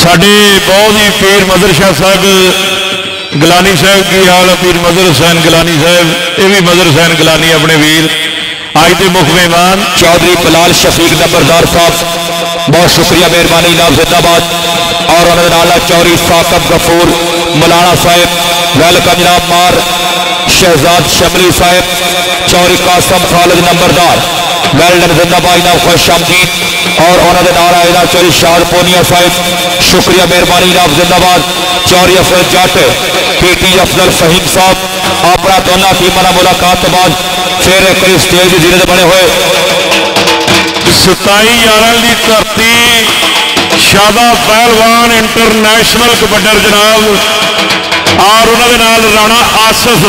साडे बहुत ही पीर मदर शाह साहब गलानी साहब की हाल है पीर मदर हुसैन गलानी साहब ये भी मदर हुसैन गलानी अपने वीर आज के मुख मेहमान चौधरी बलाल शफीक नंबरदार साहब बहुत शुक्रिया मेहरबानी नाम जिंदाबाद और उन्होंने चौरी साकब गफूर मौलाना साहब वेलकम जनाब मार शहजाद शमली साहब चौरी कासम खालिद नंबरदार वेलडन जिंदाबाद नाम खुश आमदीद और उन्होंने आए चौरी शाहद पूनिया साहब शुक्रिया मेहरबानी नाम जिंदाबाद। चौरी अफजल जट PT अफजल फहीम साहब अपना दोनों टीमों मुलाकात तो बाद फिर एक स्टेज जिले बने हुए 27-11 की धरती शादा पहलवान इंटरनेशनल कबड्डर जनाब और उन्होंने राणा आसफ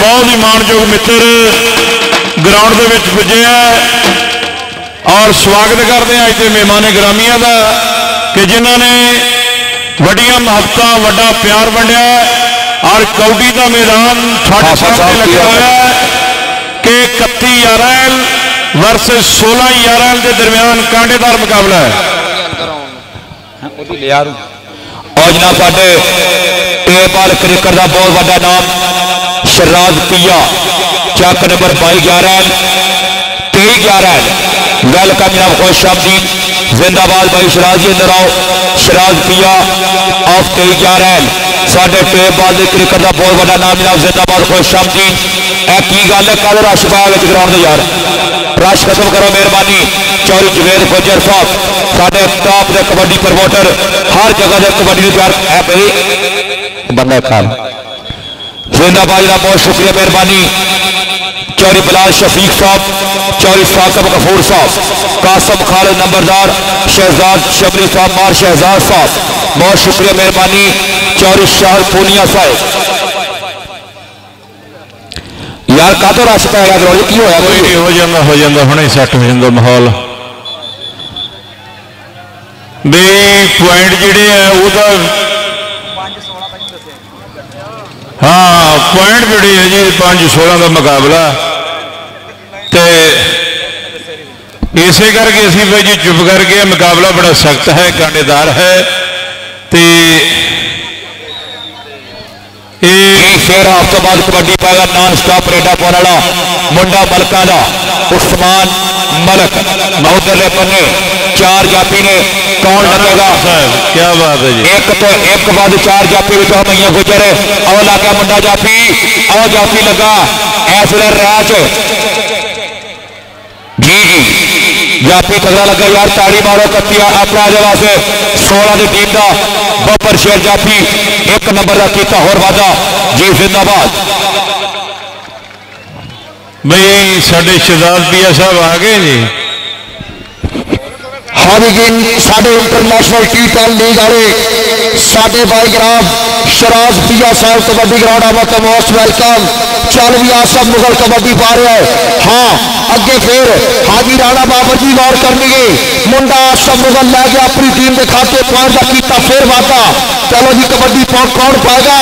बहुत ही मानयोग मित्र ग्राउंड के पुजे और स्वागत करते हैं अज के मेहमान ग्रामिया का कि जिन्होंने वड्डियां महत्ता वड्डा प्यार वंडिया और कबड्डी का मैदान थोड़े सामने लगा हुआ है कि 31-11 वर्सेस 16-11 के दरमियान कांटेदार मुकाबला है और जनाब साडे टेबल क्रिकेट का बहुत बड़ा नाम शराज पिया चक नंबर 22-11 23-11 वेलकम जनाब खुश आमदीद जिंदाबाद भाई शराज जी अंदर आओ शराज पिया ऑफ 23-11 साढ़े टेबल क्रिकेट का बहुत बड़ा नाम जनाब जिंदाबाद खुश आमदीद की गल है कल रश पाया ग्राउंड से यार रश खत्म करो मेहरबानी। चौरी जवेद गुजर साहब साढ़े टॉप के कबड्डी प्रमोटर हर जगह से कबड्डी तैयार है भाई बंदा खान जिंदाबाद जनाब बहुत शुक्रिया मेहरबानी। चौरी बलाल शफीक साहब चौरी साकब गफूर साहब, कासम खालिद नंबरदार, शहजाद शबरी साहब, मार शहजाद साहब, बहुत शुक्रिया मेहरबानी। चौरी शहर पूनिया साहब यार का तो रश पै गया की होया? कोई नहीं, हो जाता हुणे सैट हो जाता माहौल। भी पॉइंट जिहड़े है वो तो हाँ पॉइंट जिहड़े है जी 5-16 का मुकाबला, तो इसे करके असीं भाई जी चुप करके मुकाबला बड़ा सख्त है, कांटेदार है। तो फिर आप तो बाद कबड्डी पाएगा नॉन स्टॉप रेडा पाने वाला मुंडा मलका का उस्मान मलक उधरले पन्ने 4 जापी ने कौन लगेगा? क्या बात है जी, एक तो एक बाद 4 जापी मईया गुजर और लागा मुंडा जापी और जापी लगा इस वे रैच जी जापी तगड़ा लगा यार, ताड़ी मारो कत्तिया अपना वास्ते 16 की टीम का बब्बर शेर जापी 1 नंबर का किया होर वादा जी जिंदाबाद। भाई साढ़े शहजाद पिया साहब आ गए जी। हाँ जी साढ़े इंटरनेशनल T10 लीग वाले साढ़े भाई ग्राम शराज पिया साहब कबड्डी ग्राउंड आवा तो मोस्ट वेलकम। चल भी आसम मुगल कबड्डी पा रहा है। हाँ अगे फिर हाजी राणा बाबर जी गौर करनी मुंडा आसम मुगल लै गया अपनी टीम के खाते पॉइंट का किया फिर वादा। चलो जी कबड्डी कौन पाएगा?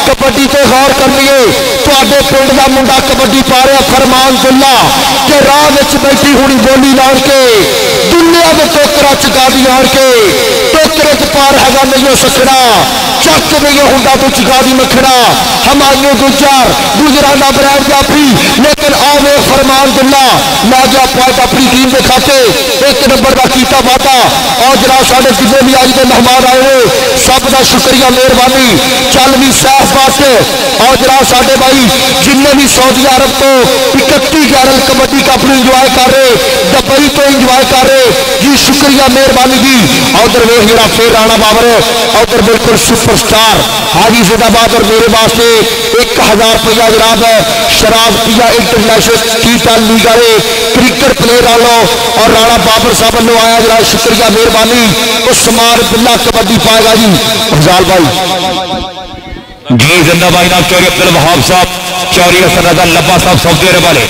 कबड्डी से गौर करनी थोड़े पिंड का मुंडा कबड्डी पा रहा फरमान दुल्ला के राह बैठी हुई बोली लान के दुनिया के टोकरा चका दी आन के टोकरे च पार हैगा नहीं हो सकना चक नहीं हुंडा तो चका दी मखना हमारे गुजराना ब्रांड जाफी लेकिन आवे फरमान दुल्ला लै गया पॉइंट अपनी टीम के खाते 1 नंबर का किया वादा। और जनाब साढ़े जितने भी अज के मेहमान आए हुए सब का शुक्रिया मेहरबानी। चल भी सैफ वास्ते और जनाब साढ़े भाई जिन्हें भी सऊदी अरब तो 31/11 कबड्डी कप इंजॉय कर रहे दुबई तो इंजॉय कर रहे जी शुक्रिया मेहरबानी जी। उधर वेख जरा फिर राणा बाबर उधर बिल्कुल सुपरस्टार हाजी जिंदाबाद और मेरे वास्ते 1000 रुपया जनाब शराब पिया इंटरनेशनल T10 लीग वाले क्रिकेट प्लेयर वालों और राणा बाबर साहब वालों आया जनाब शुक्रिया मेहरबानी। उस्मान बिल्ला कबड्डी पाएगा जी अफजाल भाई जी जिंदाबाद नाम चौरी अब्दुल वहाब साहब चौरी हसन रजा लब्बा साहब सऊदी अरब वाले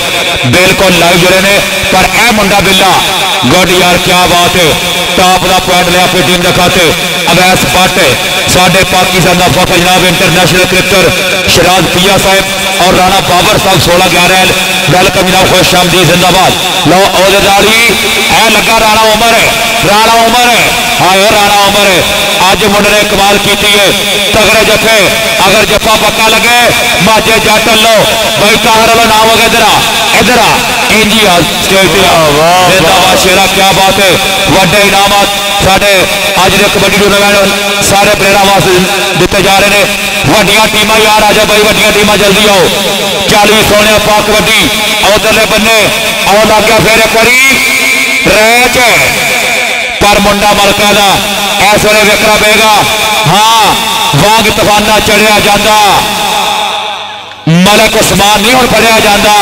बिल्कुल लाइव जुड़े ने पर ए मुंडा बिल्ला गुड यार क्या बात है टॉप का पॉइंट लिया अपनी टीम के खाते अवैस भट्ट साढ़े पाकिस्तान का फखर जनाब इंटरनेशनल क्रिकेटर शराज पिया साहब और राणा बाबर साहब 16/11 वेलकम जनाब खुश आमदी जिंदाबाद। लो ओदाली ए लगा राणा उमर है हाँ राणा उमर अज मुंडे ने कमाल की है तगड़े जफे अगर जफा पक्का लगे माजे जट लो भाई ताहर लो नाम हो इधर आ इंजी जिंदाबाद शेरा क्या बात है वड्डे इनामत साढ़े अज के कबड्डी टूर्नामेंट सारे प्लेयर वास्ते दिते जा रहे हैं वड्डियां टीमां यार आ जाओ भाई वड्डियां टीमां जल्दी आओ 40 सोने पा कबड्डी उधरले बन्ने और लग गया फिर एक बारी रैच पर मुंडा मलका का इस वे वेखना पेगा हाँ वाग तफाना चढ़िया जाता मलक उस्मान नहीं हूं फड़िया जाता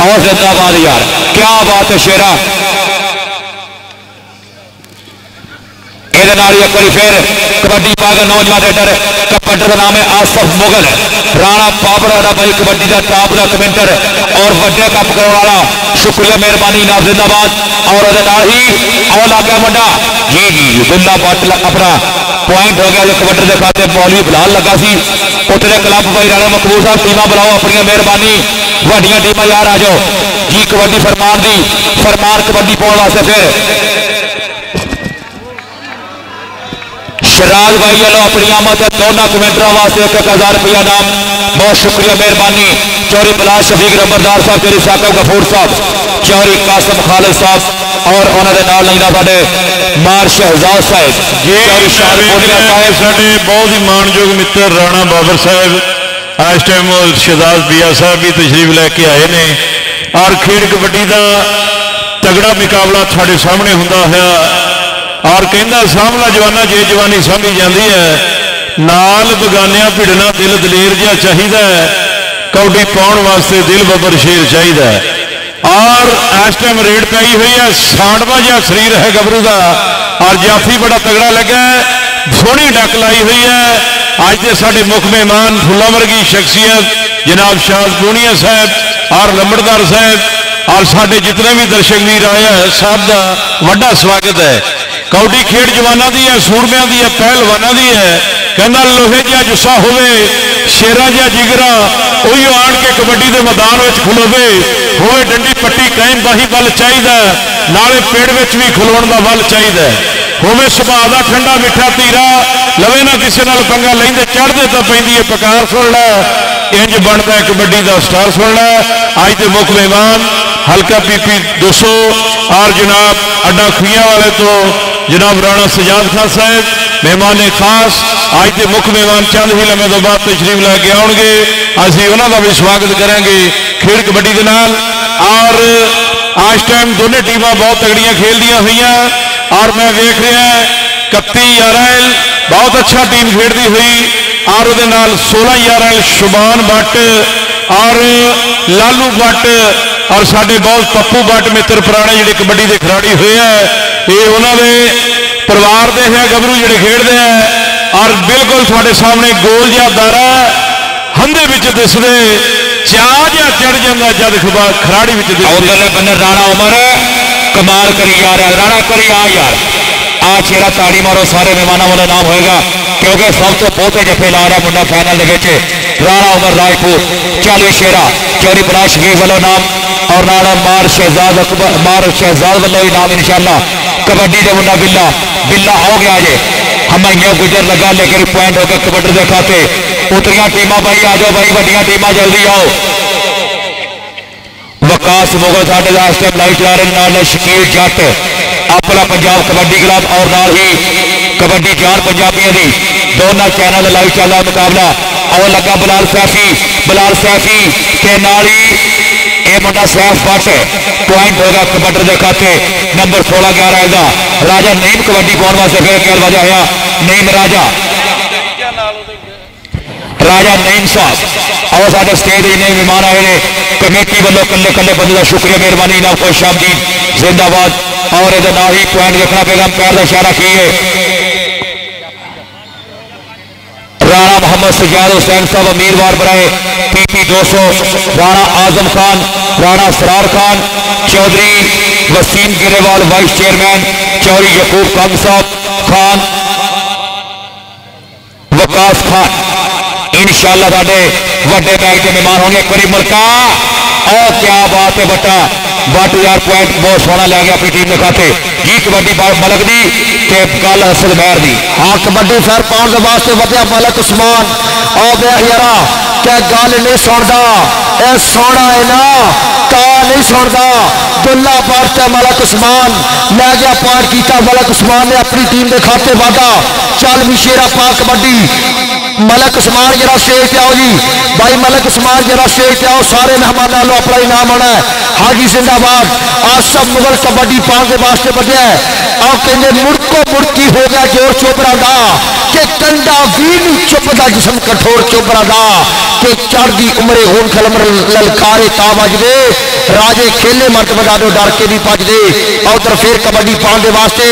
और जिंदाबाद यार क्या बात है शेरा। एक बार फिर कबड्डी पाएगा नौजवान रेडर कमेंटर का नाम है आसफ मुगल राणा बाबर वाला भाई कबड्डी का टॉप का कमेंटर और वड्डे कप करने वाला शुक्रिया मेहरबानी नाम जिंदाबाद। और ही और लग गया मुंडा जी बिल्ला बट अपना पॉइंट हो गया जो कबड्डी के खाते मौलवी बिलाल लगा सी उतरे क्लब भाई राणा मकबूल साहब टीम बुलाओ अपनी मेहरबानी वड्डियां टीम यार आ जाओ जी कबड्डी फरमान कबड्डी पाने वास्ते फिर शराज भाई वालों अपनी आमद दोनों कमेंटरों वास्ते 1000 रुपया नाम बहुत शुक्रिया मेहरबानी। चौरी बिलाल शफीक नंबरदार साहब चौरी साकब गफूर साहब चौरी कासम खालिद साहब और उन्होंने नाल लगता साढ़े मार शहजाद साहब साढ़े बहुत ही मानयोग मित्र राणा बाबर साहब इस टाइम शहजाद पिया साहब भी तशरीफ लैके आए ने और खेड कबड्डी का तगड़ा मुकाबला थोड़े सामने होंदा है और कहना सामला जवाना जे जवानी समझी जाती है नाल बगानिया भिड़ना दिल दलेर जहा चाहिए कौडी पाउन वास्ते दिल बबर शेर चाहिए और इस टाइम रेड पई हुई है, सांडवा जहा शरीर है गबरू का और जाफी बड़ा तगड़ा लगा है, सोहनी डक लाई हुई है। अज के साडे मुख मेहमान फुल्ला वर्गी शख्सियत जनाब शाह पूनिया साहब और लंबड़दार साहब और साडे जितने भी दर्शक वीर आए हैं सब का वड्डा स्वागत है। कौडी खेड जवाना दी है, सूरमिया दी है, पहलवाना दी है। कहना लोहे जहा जुस्सा होवे, शेरा जहा जिगरा उही आन के कबड्डी के मैदान में खलोवे, होवे डंडी पट्टी कायम बाही बल चाहिए, नाले पेड़ में भी खलोण का बल चाहिए, होवे सुभाव का ठंडा मिठा धीरा, लवे ना किसी नाल पंगा लेंदे, चढ़ते तो पैंदी है पकार सुन लै, इंज बनता है कबड्डी का स्टार सुन लै। अज के मुख मेहमान हल्का PP 200 और जनाब अड्डा खुइयां वाले तो जनाब राणा सजाद खान साहब मेहमान खास अज के मुख मेहमान चंद ही लम्हे तो बाद तशरीफ लैके आउणगे, असीं उन्हां दा भी स्वागत करेंगे खेल कबड्डी के नाल। और आज टाइम दोनों टीमां बहुत तगड़ियां खेलदियां हुई और मैं वेख रहा 31 याराइल बहुत अच्छा टीम खेलती हुई और वो 16 याराइल शुबान भट्ट और लालू भट्ट और साडे बहुत पप्पू भट्ट मित्र पुराने जिहड़े कबड्डी के खिलाड़ी हुए हैं, ये उन्होंने परिवार के है गबरू जिहड़े खेलते हैं। और बिल्कुल थोड़े सामने गोल जहा दारा हंधे दिसदे चाह जहा चढ़ जाता जब खिलाड़ी बने राणा उमर कमाल करी यार, राणा करी आ यार आ चेहरा ताड़ी मारो, सारे मेहमानों वाला नाम होएगा क्योंकि सब तो बहुते जफे ला रहा मुंडा फाइनल राणा उमर राजपूत 40 शेरा चौरी बड़ा शरीफ वालों नाम और नाड़ा मार शहजाद वालों ही नाम इंशाल्लाह। कबड्डी के मुंडा बिल्ला बिल्ला हो गया जे हमें यूं गुजर लगा लेकिन पॉइंट होकर कबड्डी के खाते उतरिया टीमां भाई आ जाओ भाई वड्डियां टीमां जल्दी आओ। वकास मुगल साडे दा इस टाइम लाइव चला रहे नाल शकील जट अपना पंजाब कबड्डी क्लब और नाल ही कबड्डी जान पंजाबियों की दोनों चैनल लाइव चल रहा मुकाबला और लगा बलाल सैफी के नाल ही ये मुंडा सैफ भट्ट पॉइंट होगा कबड्डी के खाते नंबर 16-11 का राजा नईम कबड्डी पाने वास्ते फिर खेल वजह है नईम राजा नईम साहब और साढ़े स्टेज इन्हें मेहमान आए ने कमेटी वालों कल्ले कल्ले बंदे का शुक्रिया मेहरबानी ना खुश आमदीद जिंदाबाद। और ये ना ही पॉइंट देखना पेगा पैर का इशारा किए राणा मोहम्मद सजाद हुसैन साहब अमीरवार बनाए PP 200 राणा आजम खान राणा सरार खान चौधरी वसीम गिरेवाल वाइस चेयरमैन चौधरी यकूब कंग साहब खान वकास खान इंशाअल्लाह साडे वड्डे बैग के मेहमान होंगे। एक बारी मुल्का और क्या बात है बट्टा बट यार पॉइंट बहुत सोहना लै गया अपनी टीम के खाते जी कबड्डी मलक दी ते गल हसन महर दी। हाँ कबड्डी फेर पाने के वास्ते वधिया मलक उस्मान और यारा क्या गल नहीं सुनता यह सोना है ना का नहीं सुनता दुल्ला पार्ट मलक उस्मान लै गया पॉइंट किया मलक उस्मान ने अपनी टीम के खाते वादा चल भी शेरा पा कबड्डी मलक उस्मान जरा स्टेज पे आओ जी भाई मलक उस्मान जरा स्टेज पे आओ सारे मेहमानों लो अपना इनाम होना है हाजी जिंदाबाद आसफ मुगल कबड्डी पाने के वास्ते बढ़िया है और कहते मुड़को मुड़की हो गया जोर चोपड़ा दा के कंडा भी नहीं चुपदा जिसम कठोर चोपड़ा दा के चढ़दी उमरे होन खलमर ललकारे ता बजदे राजे खेले मत बजा दो डर के नहीं भजदे। उधर फिर कबड्डी पाने के वास्ते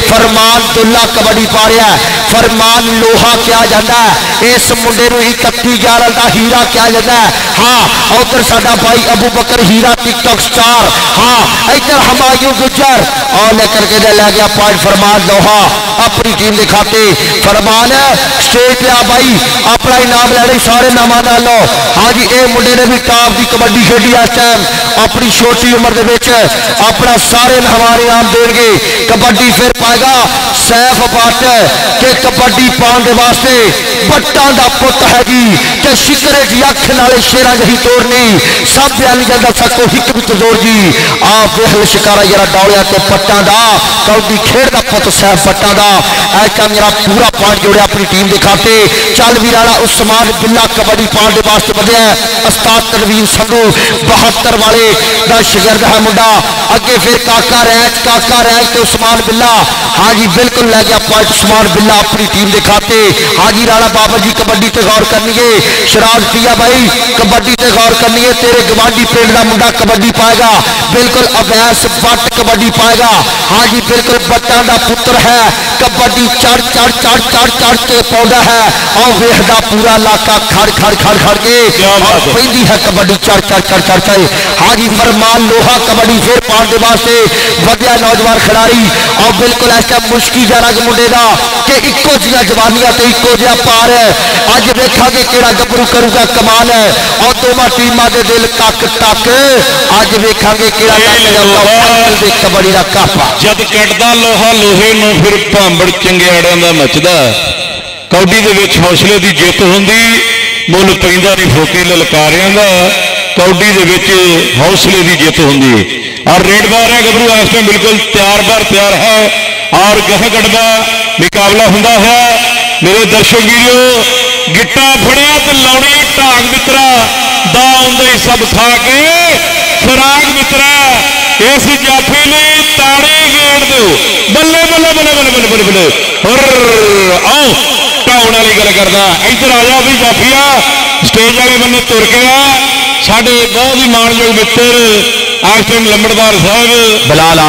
फरमान दुल्ला कबड्डी पा रहा है फरमान लोहा क्या जाता है इस मुंडे 31-11 का हीरा क्या जाता है। हाँ उधर साडा भाई अबू बकर हीरा टिकटॉक स्टार हाँ इधर हमायूं गुजर और लेकर के लै गया पॉइंट फरमान लोहा अपनी टीम के खाते फरमान स्टेज पे आ भाई अपना इनाम लैने सारे मेहमान लो। हाँ जी ये मुंडे ने भी टॉप की कबड्डी खेडी इस टाइम अपनी छोटी उम्र के अपना सारे मेहमान इनाम देंगे। कबड्डी फिर पाएगा सैफ भट्ट के कबड्डी पाने के वास्ते बट्टा का पुत हैगी कि शिकरे जी अख नाले शेरा जही तोड़नी सब बयान जाता सको हिक विच जोड़ जी आप वेख शिकारा जरा डौलिया के पट्टा का कबड्डी खेड का पुत सैफ भट्टा का ऐसा मेरा पूरा पॉइंट जोड़िया अपनी टीम के खाते। चल भी रहा उस्मान बिल्ला कबड्डी पाने के वास्ते बढ़िया उस्ताद तनवीर संधू 72 वाले का शागिर्द है मुंडा। अगे फिर काका रैच तो उस्मान बिल्ला। हाँ जी बिल्कुल लै गया पॉइंट उस्मान बिल्ला अपनी टीम के खाते। हाँ जी राणा बाबर जी कबड्डी ते गौर करनी है। शराज पिया भाई कबड्डी ते गौर करनी है। तेरे गवांडी पिंड का मुंडा कबड्डी पाएगा। बिल्कुल अवैस बट कबड्डी पाएगा। हाँ जी बिल्कुल बट्टा का पुत्र है कबड्डी चढ़ के पौधा है और वेखदा पूरा इलाका खड़ के पैंदी है कबड्डी चढ़ के। हाँ जी फरमान लोहा कबड्डी फिर पाने के वास्ते वधिया नौजवान खिलाड़ी और बिल्कुल ऐसा मुश्किल जरा मुंडे का कि इको जिया जवानियां तो इको जिहा पार है। अज देखा कि गभरू करूगा कमाल है और दोनों टीमों के दिल टक अज वेखा कबड्डी का कापा जद कटदा लोहा लोहे नूं फिर भांबड़ चंगियाड़ियां दा मचदा। कबड्डी दे विच हौसले की जित हुंदी मुल पैंदा नहीं फोके ललकारियां दा। कबड्डी दे विच हौसले की जित हुंदी और रेड बार है गभरू इस टाइम बिल्कुल तैयार है और गह गड़बा मुकाबला हुंदा है। मेरे दर्शक वीरों गिट्टा फड़िया तो लाउणी ढाक मित्रा दा आउंदे सब खा के फराग मित्रा इस जाफी ने ताड़ी गेड़ दो बल्ले बल्ले बल्ले बल्ले बल्ले बल्ले बल्ले हुर आओ ढाउण वाली गल करदा इधर आ जा भी जाफिया स्टेज वाले बन्ने तुर के आ साडे बहुत ही मानयोग मित्र इस टाइम लंबड़दार साहब बिलाल आ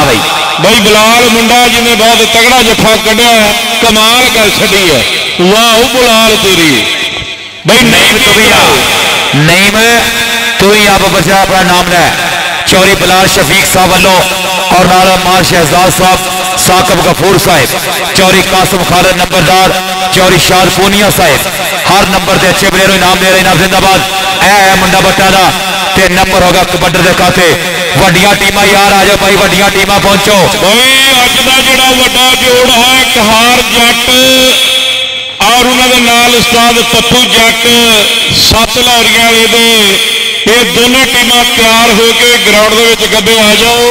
भाई बिलाल मुंडा जिन्हें बहुत तगड़ा जफा कढ़िया कमाल कर छड़ी है। वाह बिलाल तेरी भाई नहीं तू ही आप बचा अपना नाम ले चौरी बिलाल शफीक साहब वालों और नाला मार शहजाद साहब साकब गफूर साहब चौरी कासम खालिद नंबरदार चौरी शाद पूनिया साहब हर नंबर के अच्छे प्लेयर इनाम दे रहे इनाम जिंदाबाद है मुंडा बट्टा का ते नंबर होगा कबड्डी के खाते वड्डियां टीमां यार आ जाओ भाई वड्डियां टीमां पहुंचो भाई अज का जिहड़ा वड्डा जोड़ है कहार जट और उन्होंने नाल उस्ताद पप्पू जट सत लाहौरियां वाले दे ये दोनों टीमां तैयार होकर ग्राउंड के गब्बे आ जाओ।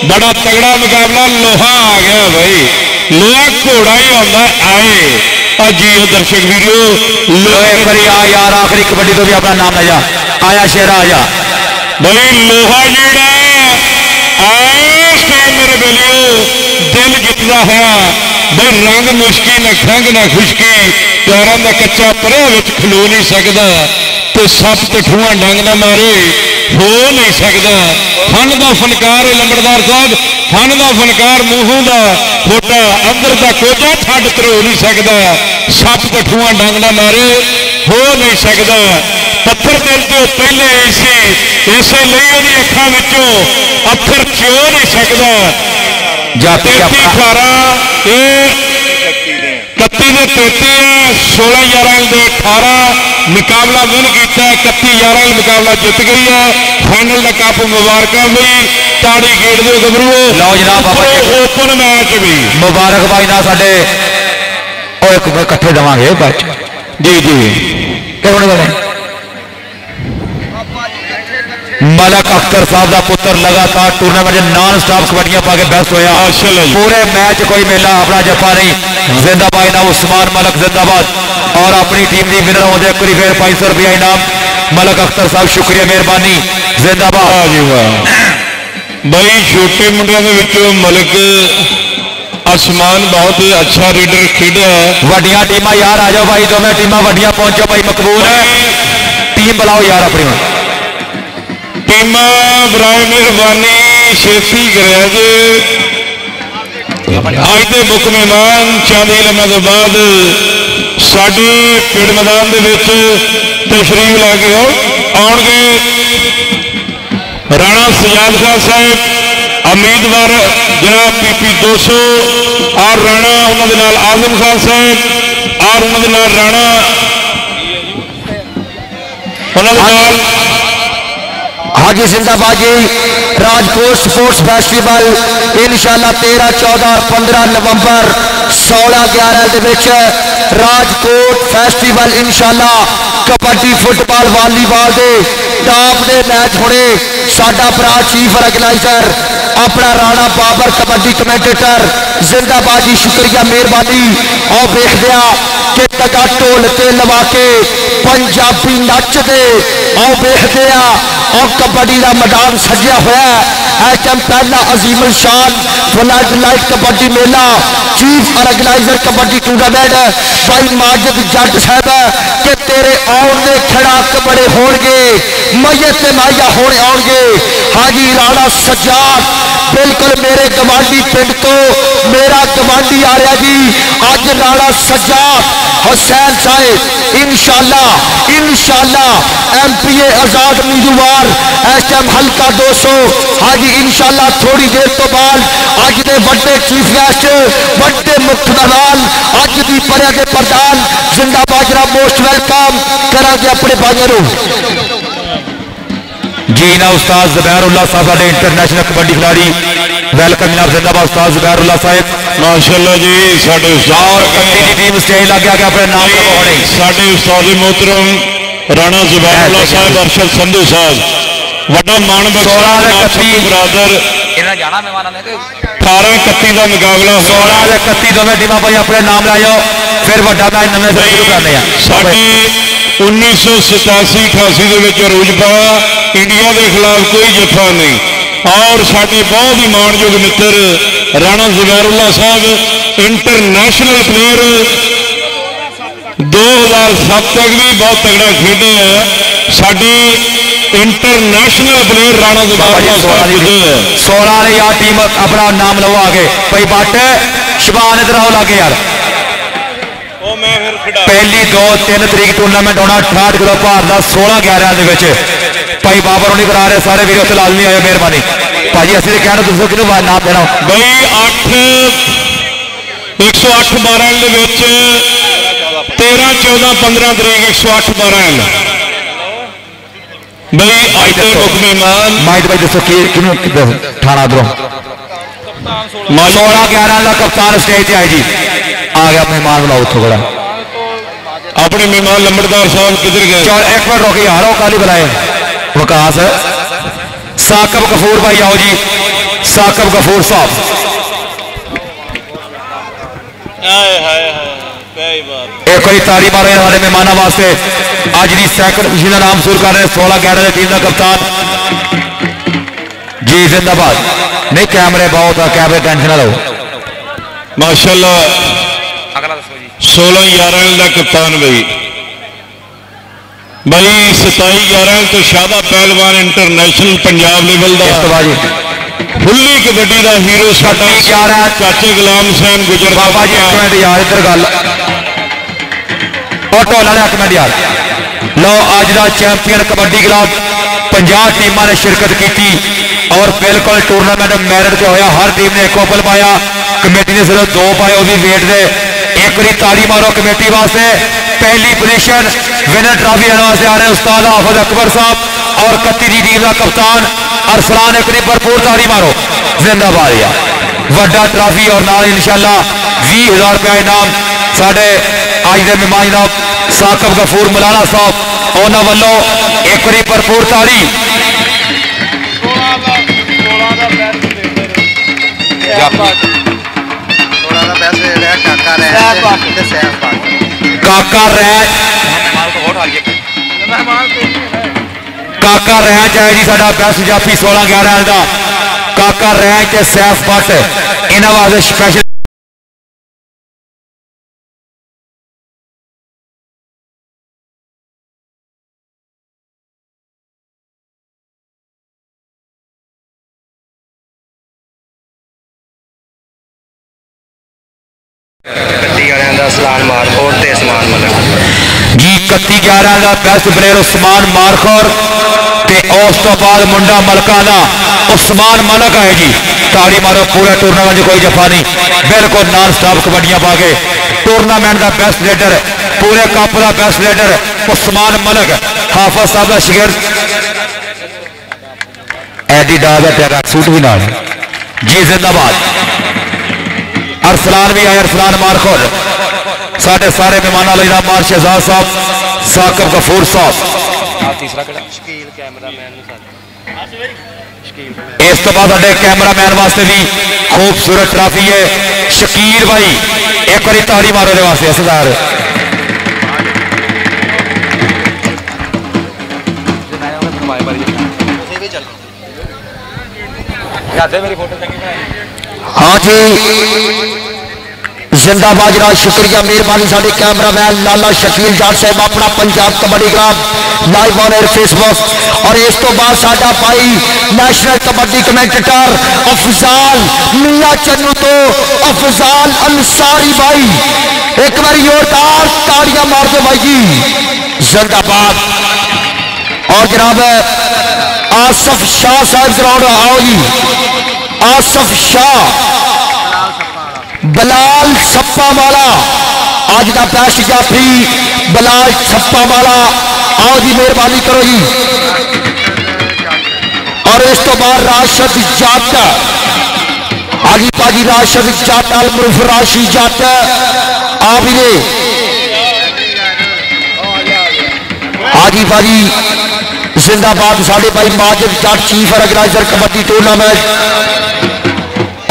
बड़ा तगड़ा मुकाबला लोहा आ गया भाई लोहा घोड़ा ही आता आए जी दर्शक वीडियो लोहे आ यार आखिरी कबड्डी तो भी अपना नाम ले जा आया शेरा आ जा भाई लोहा जेड़ा मेरे बेलियो दिल जितदा है भाई रंग मुश्की न खंग न खुशकी प्यारों का कच्चा परे खलो नहीं सकता तो सप तो ठूआ डंग न मारे हो नहीं सकता। फन का फनकार है लंबड़दार साहब फन का फनकार मूहों का फोटा अंदर का कोजा छड़ तरੋ नहीं सकता सप तो ठूआ डंग न मारे हो नहीं सकता। पत्थर दिल तो पहले इसे लिए अखा अखर चो नहीं सकता। जाती 31-33-16-11-18 मुकाबला विन किया 31-11 मुकाबला जित गई है। फाइनल का कप मुबारक भी ताड़ी गेट दे गबरू लो जनाब ओपन मैच भी मुबारक भाई ना साडे इकट्ठे देवांगे जी जी मलक अख्तर साहब का पुत्र लगातार टूर्नामेंट नॉन स्टॉप कबड्डियां पा के बेस्ट होया पूरे मैच कोई मेला अपना जफा नहीं जिंदाबाद ना उस्मान मलक जिंदाबाद और अपनी टीम की विनर होते फिर 500 रुपया इनाम मलक अख्तर साहब शुक्रिया मेहरबानी जिंदाबाद। भाई छोटे मुंडिया मलक आसमान बहुत अच्छा रीडर खेड़ा है। वड्डियां टीमां यार आ जाओ भाई दोनों टीमां वड्डियां पहुंचो भाई मकबूल है टीम बुलाओ यार अपनी टीमा बराए मेहरबानी छेती कराया जे अज के मुख मेहमान चांदी लम्मा तो बाद साडे पिंड मैदान तशरीफ लैके आउणगे राणा सजाद खान साहब उम्मीदवार जनाब PP 200 और राणा उन्होंने आजम खान साहब और उन्होंने राणा उन्होंने हाजी जिंदाबाद जी राजकोट स्पोर्ट्स फेस्टिवल इंशाल्लाह 13, 14 और 15 नवंबर 16-11 राजकोट फेस्टिवल इंशाल्लाह कबड्डी फुटबॉल वॉलीबॉल के टॉप के मैच होने साडा भरा चीफ ऑर्गेनाइजर अपना राणा बाबर कबड्डी कमेंटेटर जिंदाबाद जी शुक्रिया मेहरबानी और वेखदे के तगा ढोल ते लवा के पंजाबी नचते आओ वेखते और कबड्डी का मैदान सजिया होया इस टाइम पहला अजीमुल शान फ्लड लाइट कबड्डी मेला चीफ ऑर्गेनाइजर कबड्डी टूर्नामेंट भाई माजिद जट साहब कि तेरे आउन दे खड़ाक बड़े होणगे मैयत ते माहिया होने आउणगे हाजी राणा सज्जाद बिल्कुल मेरे गवांडी पिंड तो मेरा गवांडी आ रहा जी अज राणा सज्जाद हुसैन साहिब इंशाअल्लाह MPA आजाद उम्मीदवार इस टाइम हल्का 200 हाजी इंशाअल्लाह थोड़ी देर तो बाद अज के बड़े चीफ गेस्ट बड़े मुख्य मेहमान अज की परिया के प्रधान जिंदाबाद जरा मोस्ट वेलकम करांगे अपने भाइयों जी ना उस्ताद ज़ुबैरुल्लाह साहब साडे इंटरनेशनल कबड्डी खिलाड़ी वेलकम जनाब जिंदाबाद उस्ताद ज़ुबैरुल्लाह साहब माशाअल्लाह जी साडे और कबड्डी की टीम स्टेज लग गया अपने नाम लगाने साडे उस्ताद मोहतरम राणा ज़ुबैरुल्लाह साहब अरशद संधू साहब वड्डा मान बख्शा बरादर इन्हें जाना मेहमानां ने 18-31 का मुकाबला 16-31 दोवें टीमां भाई अपने नाम लाओ फिर वड्डा मैच नवें सिरे शुरू करने हैं साडी 1987-88 अरूज पाया इंडिया के खिलाफ कोई जफा नहीं और साडे बहुत ही मानयोग मित्र राणा ज़ुबैरुल्लाह साहब इंटरनेशनल प्लेयर 2007 तक भी बहुत तगड़ा खेडे है साडी इंटरनेशनल प्लेयर राणा ज़ुबैरुल्लाह साहब 16 वाली यार टीम अपना नाम लो आगे भाई बट शबान इधर आओ लागे यार पहली 2-3 तरीक टूर्नामेंट होना 68 किलो भार का 16-11 भाई बाबर नहीं करा रहे सारे वीडियो लाल नहीं आए मेहरबानी भाजी असं कहना तुम कि नाम देना भाई 108-12 13-14-15 तरीक 108-12 भाई आज के मुख्य मेहमान माइट भाई दसो कि ठाणा दरों 16-11 का कप्तान स्टेज आए जी आ गया मेहमान बुलाओ उतो बड़ा अपने मेहमान लंबड़दार साहब किधर गए चल एक मिनट रोके यार काली बुलाए वकास साकब गफूर भाई आओ जी साकब गफूर साहब एक बार ताली मारो हमारे मेहमानों वास्ते अज की सैकंड खुशी का नाम शुरू कर रहे 16-11 टीम का कप्तान जी जिंदाबाद नहीं कैमरे बहुत कैमरे टेंशन ना लो माशाल्लाह 16-11 का कप्तान भाई 27-11 तो शादा पहलवान इंटरनेशनल पंजाब लेवल का फुल्ली कबड्डी का हीरो साडा चाचे गुलाम हुसैन गुजर बाबा जी एक मिनट यार इधर गल ढोल वाले एक मिनट यार लो अज का चैंपियन कबड्डी क्लब 50 टीमां ने शिरकत की और बिल्कुल टूर्नामेंट मैरिट से होया हर टीम ने एक ओपल पाया कमेटी ने सिर्फ 2 पाए वो भी वेट दे एक बारी ताली मारो कमेटी वास्ते पहली पोजीशन विनर ट्रॉफी वास्ते आ रहे उस्ताद हाफिज अकबर साहब और 31 टीम का कप्तान अरसलान एक बारी भरपूर ताली मारो जिंदाबाद यार वड्डा ट्रॉफी और नाल इंशाल्लाह 20,000 रुपया इनाम साडे अज के मेहमान जनाब साकब गफूर मलाना साहब उन्होंने वालों एक बारी भरपूर ताली काका रैंच है जी साडा बेस्ट जाफी 16-11 का काका रैंच सैफ भट्ट इन्होंने वास्ते स्पैशल जी 31-11 का बेस्ट प्लेयर उस्मान मारखोर उस तो बाद मुंडा मलका का उस्मान मलक है जी ताड़ी मारो पूरे टूर्नामेंट कोई जफा नहीं बिल्कुल नॉन स्टॉप कबड्डियां पा के टूर्नामेंट का बेस्ट लीडर पूरे कप का बेस्ट लीडर उस्मान मलक हाफिज साहब का शिगिर्द एडिडास का ट्रैक सूट भी नाल जी जिंदाबाद अरसलान भी आए अरसलान मारखोर साढ़े सारे मेहमान जनाब मार शहजाद साहब साकब गफूर साहब इस तो बाद कैमरामैन वास्ते भी खूबसूरत ट्रॉफी है शकीर भाई एक बार ताड़ी मारो वास्ते सरदार हाँ जी जिंदाबाद जनाब शुक्रिया मेहरबानी साडे कैमरामैन लाला शकील जाट साहब अपना पंजाब कबड्डी ग्राम लाइव ऑन एयर फेसबुक और इस तो बाद साडा भाई नेशनल कबड्डी कमेंटेटर अफजाल मियां चन्नू तो अफजाल अंसारी भाई एक बार जोरदार ताड़ियां मार दो भाई जी जिंदाबाद। और जनाब आसफ शाह साहब ग्राउंड आओ जी आसफ शाह बलाल छप्पा वाला आज का बेस्ट जाफी बलाल छप्पा वाला आओ जी मेहरबानी करो जी। और इस तो बाद राशद जट आगी पाजी राशद जट अलमुरफ राशी जट आ भी ने आगी पाजी जिंदाबाद साढ़े भाई माजिद जट चीफ ऑर्गेनाइजर कबड्डी टूर्नामेंट।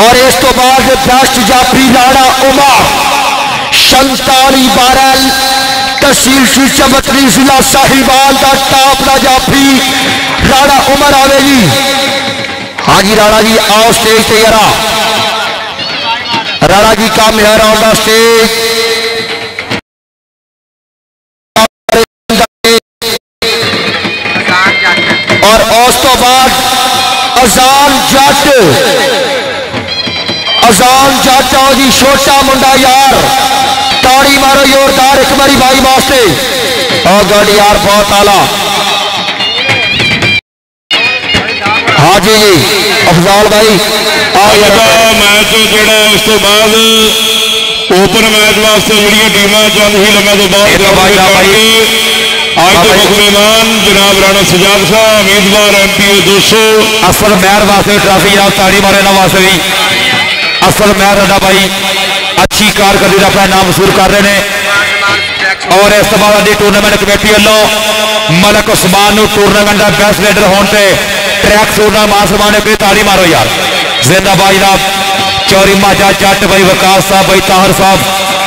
और इस तो बाद बेस्ट जाफी राणा उमर 47 बारल तहसील चमतरी जिला साहिवाल का टॉप का जाफी राणा उमर आवे जी। हाँ जी राणा जी आओ स्टेज पे यारा राणा जी का मेहर ऑन द स्टेज। और उस तो बाद अजान जट आओ जी छोटा मुंडा यार ताड़ी मारो जोरदार एक बारी भाई वास्ते और गढ़ यार बहुत आला। हाँ जी अफजाल भाई मैच जोड़ा उस तो बाद ओपन मैच वास्ते जी टीम चंद ही लम्बे तो बहुत आज के मुख्य मेहमान जनाब राणा सजाद शाह उम्मीदवार MP 200 असल महर वास्ते ट्रॉफी जनाब ताड़ी मारे ना वास्ते भी असल महर रहा भाई अच्छी कारकर्दगी का अपना नाम वसूल कर रहे हैं। और इस तो बाद टूर्नामेंट कमेटी वालों मलक उस्मान टूर्नामेंट का बेस्ट लीडर होने ट्रैक सूट का मान सम्मान है ताड़ी मारो यार जिंदाबाद जनाब। चौरी माजा जट भाई वकास साहब भाई ताहर साहब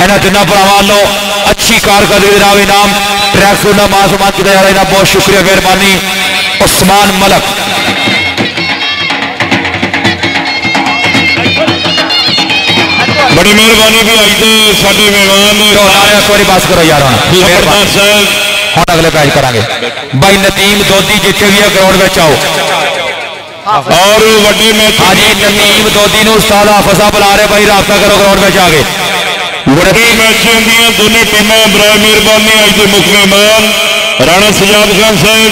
इन्होंने तिना भरावां वालों अच्छी कारकर्दगी का इनाम ट्रैक सूट का मान सम्मान किया जा रहा है बहुत शुक्रिया मेहरबानी उस्मान मलक। बड़ी मेहरबानी भी आई थे साडे मेहमान एक बार बस करो यार हम अगले पैच करांगे भाई नतीम दोधी जिथे भी है ग्राउंड में आओ। और वड्डे मैच हाँ जी नतीम दोधी ने उस्ताद हाफिज साहब बुला रहे भाई राबता करो ग्राउंड में जाके वड्डे मैचों दी दोनों टीमें बराए मेहरबानी आज के मुख्य मेहमान राणा सजाद खान साहब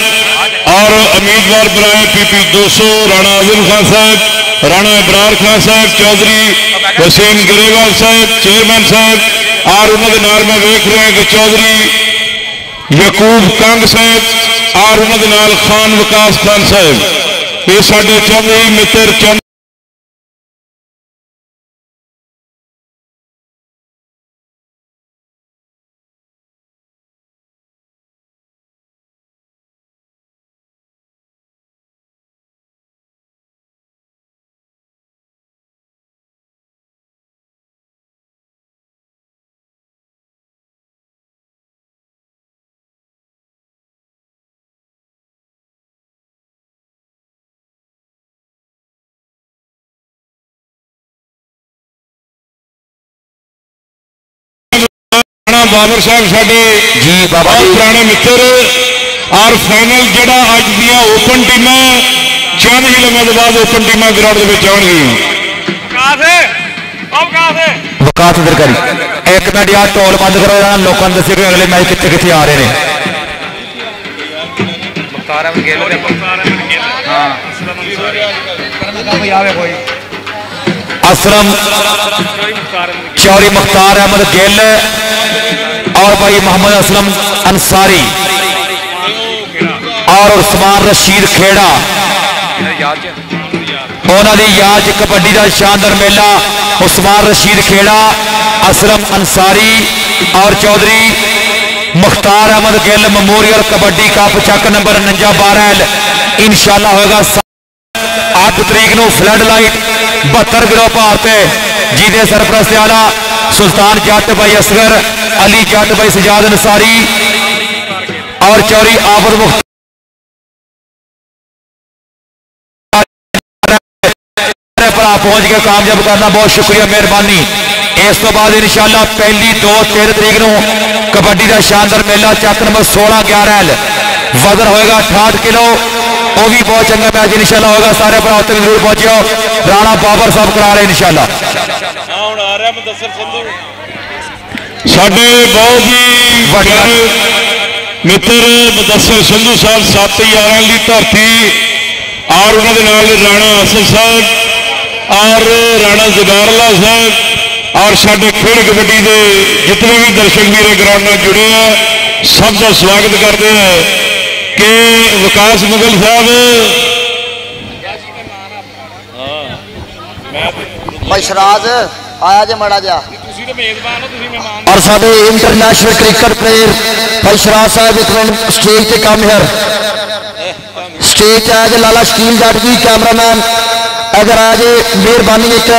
और उम्मीदवार बराए PP 200 राणा आजिम खान साहब राणा इब्रार खान साहब चौधरी वसीम गिरेवाल साहब चेयरमैन साहब और उन्होंने नाल में वेख रहे हैं कि चौधरी यकूब कंग साहब और उन्होंने नाल खान विकास खान साहब ये साडे चौधरी मित्र चंद बाबर साहब साडे जी बाबा बहुत पुराने मित्र और फाइनल जड़ा अज दियां ओपन टीमां चंद ही लम्हे तो बाद ओपन टीमां ग्राउंड में आउणगियां। वकात इधर करी एक मिनट यार ढोल बंद करो यार लोगों ने दसे कि अगले मैच कितने कितने आ रहे हैं। असलम चौरी मुख्तार अहमद गिल और भाई मोहम्मद असलम अंसारी और उस्मान रशीद खेड़ा उन्होंने याद कबड्डी का शानदार मेला उस्मान रशीद खेड़ा असलम अंसारी और चौधरी मुख्तार अहमद गिल मेमोरियल कबड्डी कप चक नंबर 49 बारल इंशाल्लाह होगा 8 तरीक को फ्लड लाइट 72 गिरोह भारत जिदे सरप्रस्त आला सुल्तान जट भाई असगर अली जट भाई सजाद अंसारी और चौरी आफत मुख्तार भरा पहुंच के कामयाब करना, बहुत शुक्रिया मेहरबानी। इस तो बाद इंशाअल्लाह पहली 2-3 तरीक को कबड्डी का शानदार मेला चक नंबर 16-11 वजन होएगा 68 किलो, वो भी बहुत चंगा मैच इंशाअल्लाह होगा। सारे भरा तक जरूर पहुंचो, राणा बाबर साहब करा रहे इंशाअल्लाह। साडे बहुत ही प्यारे मित्र मुदस्सिर संधू साहब 7-11 की धरती और उन्होंने राणा असद साहब और राणा जगारला साहब और साडे खेल कबड्डी के जितने भी दर्शक मेरे ग्राउंड में जुड़े हैं सबका स्वागत करते हैं कि विकास मुगल साहब भाई शराज आया जे मड़ा जा और साडे इंटरनेशनल क्रिकेट प्लेयर भाई शराज साहब एक मिनट स्टेज पे कम है, स्टेज आज लाला शकील जट जी कैमरामैन अगर आज मेहरबानी एक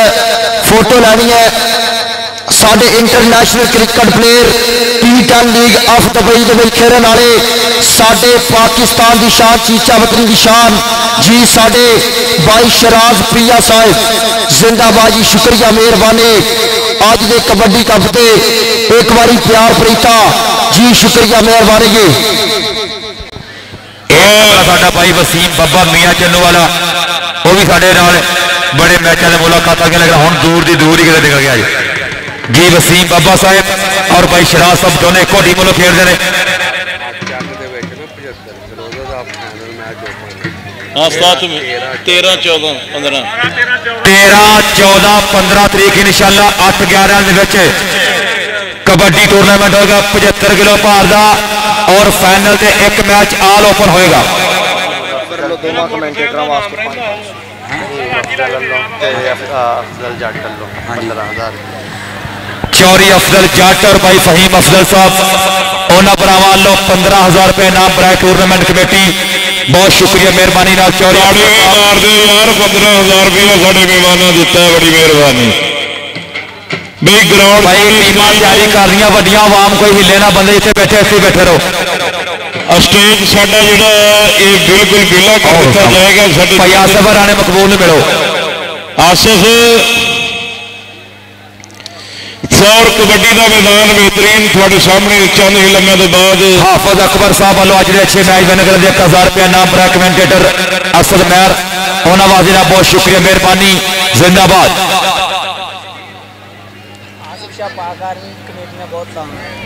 फोटो लैनी है। साडे international cricket player T10 league of Dubai के खेलने वाले साडे पाकिस्तान की शान चीचा वतनी की शान जी साडे भाई शराज प्रिया साहब जिंदाबाद जी, शुक्रिया मेहरबानी। अज के कबड्डी कप से एक बारी प्यार प्रीता जी, शुक्रिया मेहरबानी जी। साडा भाई वसीम बाबा मियाँ चन्नू वाला वो भी साडे नाल बड़े मैचों में मुलाकात के लग रहा हूँ दूर की दूर ही कितने निकल गया जी। वसीम बाबा साहब और भाई शराज साहब दोनों एक टीम वालों खेलते हैं। 13-14-15 तरीक इंशाअल्लाह 8-11 कबड्डी टूर्नामेंट होगा 75 किलो भार का और फाइनल से एक मैच आल ओपन होएगा। चौरी अफजल जट और भाई फहीम अफजल साहब उन्होंने भरावां लो 15,000 रुपए इनाम बनाए टूर्नामेंट कमेटी, बहुत शुक्रिया मेहरबानी। चौरी यार 15,000 रुपया साढ़े मेहमानों दिता है, बड़ी मेहरबानी। भाई ग्राउंड भाई टीमां तैयारी कर रही वड्डियां, आवाम कोई हिले ना, बंदे इतने बैठे इतने बैठे रहो। स्टेज साडा जिहड़ा ये बिल्कुल गिला कर दिता जाएगा। साडे भाई आसिफ राणे मकबूल ने मिलो। आसिफ और कबड्डी का मैदान बेहतरीन थोड़े सामने चंद ही लम्हे के बाद हाफिज अकबर साहब वालों अज के अच्छे मैच विन कर 1000 रुपया नाम बड़ा कमेंटेटर असद महर उन्होंने वाजिना बहुत शुक्रिया मेहरबानी, जिंदाबाद।